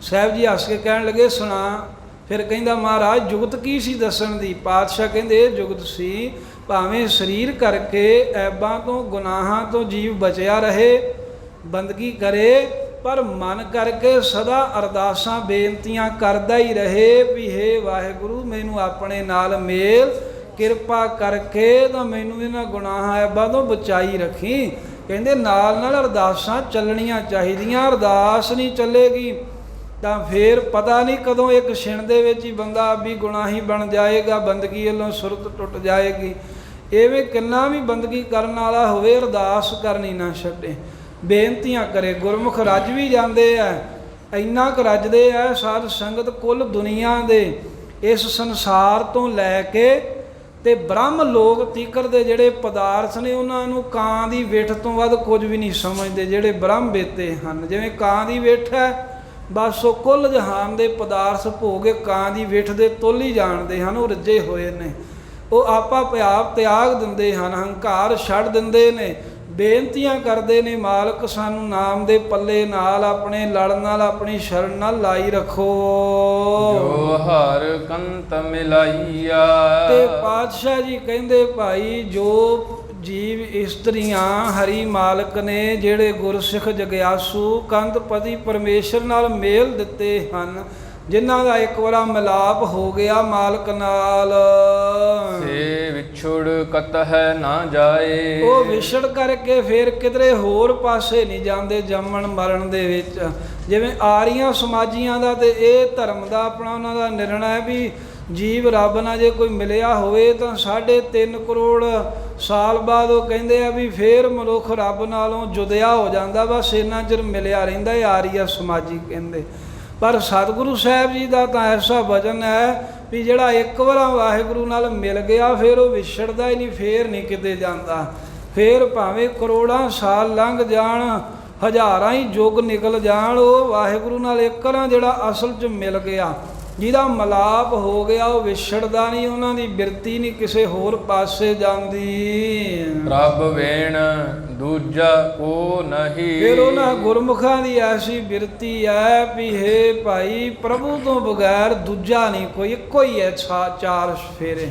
ਸਾਹਿਬ ਜੀ ਹੱਸ ਕੇ ਕਹਿਣ ਲੱਗੇ ਸੁਣਾ। ਫਿਰ ਕਹਿੰਦਾ ਮਹਾਰਾਜ ਜੁਗਤ ਕੀ ਸੀ ਦੱਸਣ ਦੀ? ਪਾਤਸ਼ਾਹ ਕਹਿੰਦੇ ਇਹ ਜੁਗਤ ਸੀ, ਭਾਵੇਂ ਸਰੀਰ ਕਰਕੇ ਐਬਾਂ ਤੋਂ ਗੁਨਾਹਾਂ ਤੋਂ ਜੀਵ ਬਚਿਆ ਰਹੇ, ਬੰਦਗੀ ਕਰੇ, ਪਰ ਮਨ ਕਰਕੇ ਸਦਾ ਅਰਦਾਸਾਂ ਬੇਨਤੀਆਂ ਕਰਦਾ ਹੀ ਰਹੇ ਵੀ ਹੇ ਵਾਹਿਗੁਰੂ ਮੈਨੂੰ ਆਪਣੇ ਨਾਲ ਮੇਲ, ਕਿਰਪਾ ਕਰਕੇ ਤਾਂ ਮੈਨੂੰ ਇਹਨਾਂ ਗੁਨਾਹਾਂ ਐਬਾਂ ਤੋਂ ਬਚਾਈ ਰੱਖੀ। ਕਹਿੰਦੇ ਨਾਲ ਨਾਲ ਅਰਦਾਸਾਂ ਚੱਲਣੀਆਂ ਚਾਹੀਦੀਆਂ। ਅਰਦਾਸ ਨਹੀਂ ਚੱਲੇਗੀ ਤਾਂ ਫਿਰ ਪਤਾ ਨਹੀਂ ਕਦੋਂ ਇੱਕ ਛਿਣ ਦੇ ਵਿੱਚ ਹੀ ਬੰਦਾ ਵੀ ਗੁਨਾਹੀ ਬਣ ਜਾਏਗਾ, ਬੰਦਗੀ ਵੱਲੋਂ ਸੁਰਤ ਟੁੱਟ ਜਾਏਗੀ। ਐਵੇਂ ਕਿੰਨਾ ਵੀ ਬੰਦਗੀ ਕਰਨ ਵਾਲਾ ਹੋਵੇ ਅਰਦਾਸ ਕਰਨੀ ਨਾ ਛੱਡੇ, ਬੇਨਤੀਆਂ ਕਰੇ। ਗੁਰਮੁਖ ਰੱਜ ਵੀ ਜਾਂਦੇ ਆ, ਇੰਨਾ ਕੁ ਰੱਜਦੇ ਆ ਸਾਧ ਸੰਗਤ ਕੁੱਲ ਦੁਨੀਆ ਦੇ ਇਸ ਸੰਸਾਰ ਤੋਂ ਲੈ ਕੇ ਤੇ ਬ੍ਰਹਮ ਲੋਕ ਤੀਕਰ ਦੇ ਜਿਹੜੇ ਪਦਾਰਥ ਨੇ ਉਹਨਾਂ ਨੂੰ ਕਾਂ ਦੀ ਵਿੱਠ ਤੋਂ ਵੱਧ ਕੁਝ ਵੀ ਨਹੀਂ ਸਮਝਦੇ ਜਿਹੜੇ ਬ੍ਰਹਮ ਵੇਤੇ ਹਨ। ਜਿਵੇਂ ਕਾਂ ਦੀ ਵਿੱਠ ਹੈ, ਬਸ ਉਹ ਕੁੱਲ ਜਹਾਨ ਦੇ ਪਦਾਰਥ ਭੋਗੇ ਕਾਂ ਦੀ ਵਿੱਠ ਦੇ ਤੁੱਲ ਹੀ ਜਾਣਦੇ ਹਨ। ਉਹ ਰੱਜੇ ਹੋਏ ਨੇ, ਉਹ ਆਪਾ ਪਿਆਪ ਤਿਆਗ ਦਿੰਦੇ ਹਨ, ਹੰਕਾਰ ਛੱਡ ਦਿੰਦੇ ਨੇ, ਬੇਨਤੀਆਂ ਕਰਦੇ ਨੇ ਮਾਲਕ ਸਾਨੂੰ ਨਾਮ ਦੇ ਪੱਲੇ ਨਾਲ, ਆਪਣੇ ਲੜ ਨਾਲ, ਆਪਣੀ ਸ਼ਰਨ ਨਾਲ ਲਾਈ ਰੱਖੋ। ਜੋ ਹਰ ਕੰਤ ਮਿਲਾਈਆ। ਤੇ ਪਾਤਸ਼ਾਹ ਜੀ ਕਹਿੰਦੇ ਭਾਈ ਜੋ ਜੀਵ ਇਸਤਰੀਆਂ ਹਰੀ ਮਾਲਕ ਨੇ ਜਿਹੜੇ ਗੁਰਸਿੱਖ ਜਗਿਆਸੂ ਕੰਦਪਤੀ ਪਰਮੇਸ਼ਰ ਨਾਲ ਮੇਲ ਦਿੱਤੇ ਹਨ, ਜਿਨ੍ਹਾਂ ਦਾ ਇੱਕ ਵਾਰਾ ਮਿਲਾਪ ਹੋ ਗਿਆ ਮਾਲਕ ਨਾਲ, ਸੇ ਵਿਛੁੜ ਕਤਹਿ ਨਾ ਜਾਏ। ਉਹ ਵਿਛੜ ਕਰਕੇ ਫਿਰ ਕਿਧਰੇ ਹੋਰ ਪਾਸੇ ਨਹੀਂ ਜਾਂਦੇ ਜੰਮਣ ਮਰਨ ਦੇ ਵਿੱਚ। ਜਿਵੇਂ ਆਰੀਆਂ ਸਮਾਜੀਆਂ ਦਾ ਤੇ ਇਹ ਧਰਮ ਦਾ ਆਪਣਾ ਉਹਨਾਂ ਦਾ ਨਿਰਣਾ ਹੈ ਵੀ ਜੀਵ ਰੱਬ ਨਾਲ ਜੇ ਕੋਈ ਮਿਲਿਆ ਹੋਵੇ ਤਾਂ 3.5 ਕਰੋੜ ਸਾਲ ਬਾਅਦ ਉਹ ਕਹਿੰਦੇ ਆ ਵੀ ਫੇਰ ਮਨੁੱਖ ਰੱਬ ਨਾਲੋਂ ਜੁਦਿਆ ਹੋ ਜਾਂਦਾ, ਬਸ ਇੰਨਾ ਚਿਰ ਮਿਲਿਆ ਰਹਿੰਦਾ। ਇਹ ਆਰੀਆ ਸਮਾਜੀ ਕਹਿੰਦੇ। ਪਰ ਸਤਿਗੁਰੂ ਸਾਹਿਬ ਜੀ ਦਾ ਤਾਂ ਐਸਾ ਵਚਨ ਹੈ ਵੀ ਜਿਹੜਾ ਇੱਕ ਵਾਰ ਵਾਹਿਗੁਰੂ ਨਾਲ ਮਿਲ ਗਿਆ ਫਿਰ ਉਹ ਵਿਛੜਦਾ ਹੀ ਨਹੀਂ, ਫੇਰ ਨਹੀਂ ਕਿਤੇ ਜਾਂਦਾ। ਫੇਰ ਭਾਵੇਂ ਕਰੋੜਾਂ ਸਾਲ ਲੰਘ ਜਾਣ, ਹਜ਼ਾਰਾਂ ਹੀ ਯੁੱਗ ਨਿਕਲ ਜਾਣ, ਉਹ ਵਾਹਿਗੁਰੂ ਨਾਲ ਇੱਕ ਵਾਰ ਜਿਹੜਾ ਅਸਲ 'ਚ ਮਿਲ ਗਿਆ, ਜਿਹਦਾ ਮਿਲਾਪ ਹੋ ਗਿਆ, ਉਹ ਵਿਛੜਦਾ ਨਹੀਂ, ਉਹਨਾਂ ਦੀ ਬਿਰਤੀ ਨਹੀਂ ਕਿਸੇ ਹੋਰ ਪਾਸੇ ਜਾਂਦੀ। ਪ੍ਰਭ ਵੇਣ ਦੂਜਾ ਕੋ ਨਹੀਂ। ਫਿਰ ਉਹਨਾਂ ਗੁਰਮੁਖਾਂ ਦੀ ਐਸੀ ਬਿਰਤੀ ਹੈ ਵੀ ਹੇ ਭਾਈ ਪ੍ਰਭੂ ਤੋਂ ਬਗੈਰ ਦੂਜਾ ਨਹੀਂ ਕੋਈ, ਇੱਕੋ ਹੀ ਹੈ ਚਾਰ ਫੇਰੇ।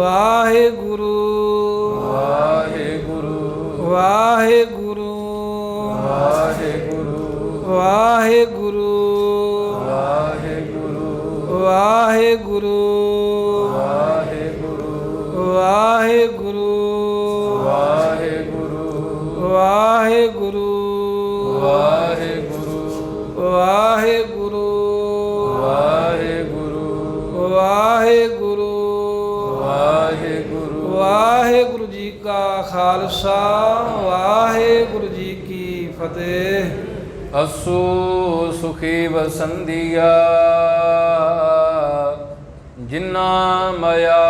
ਵਾਹਿਗੁਰੂ ਵਾਹਿਗੁਰੂ ਵਾਹਿਗੁਰੂ ਵਾਹਿਗੁਰੂ ਵਾਹਿਗੁਰੂ ਵਾਹਿਗੁਰੂ ਵਾਹਿਗੁਰੂ ਵਾਹਿਗੁਰੂ ਵਾਹਿਗੁਰੂ ਵਾਹਿਗੁਰੂ ਵਾਹਿਗੁਰੂ ਵਾਹਿਗੁਰੂ ਵਾਹਿਗੁਰੂ ਵਾਹਿਗੁਰੂ ਵਾਹਿਗੁਰੂ ਵਾਹਿਗੁਰੂ ਵਾਹਿਗੁਰੂ ਜੀ ਕਾ ਖਾਲਸਾ ਵਾਹਿਗੁਰੂ ਜੀ ਕੀ ਫਤਿਹ। ਅਸੂ ਸੁਖੀ ਵਸੰਦੀਆ ਜਿਨਾ ਮਇਆ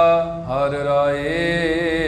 ਹਰ ਰਾਏ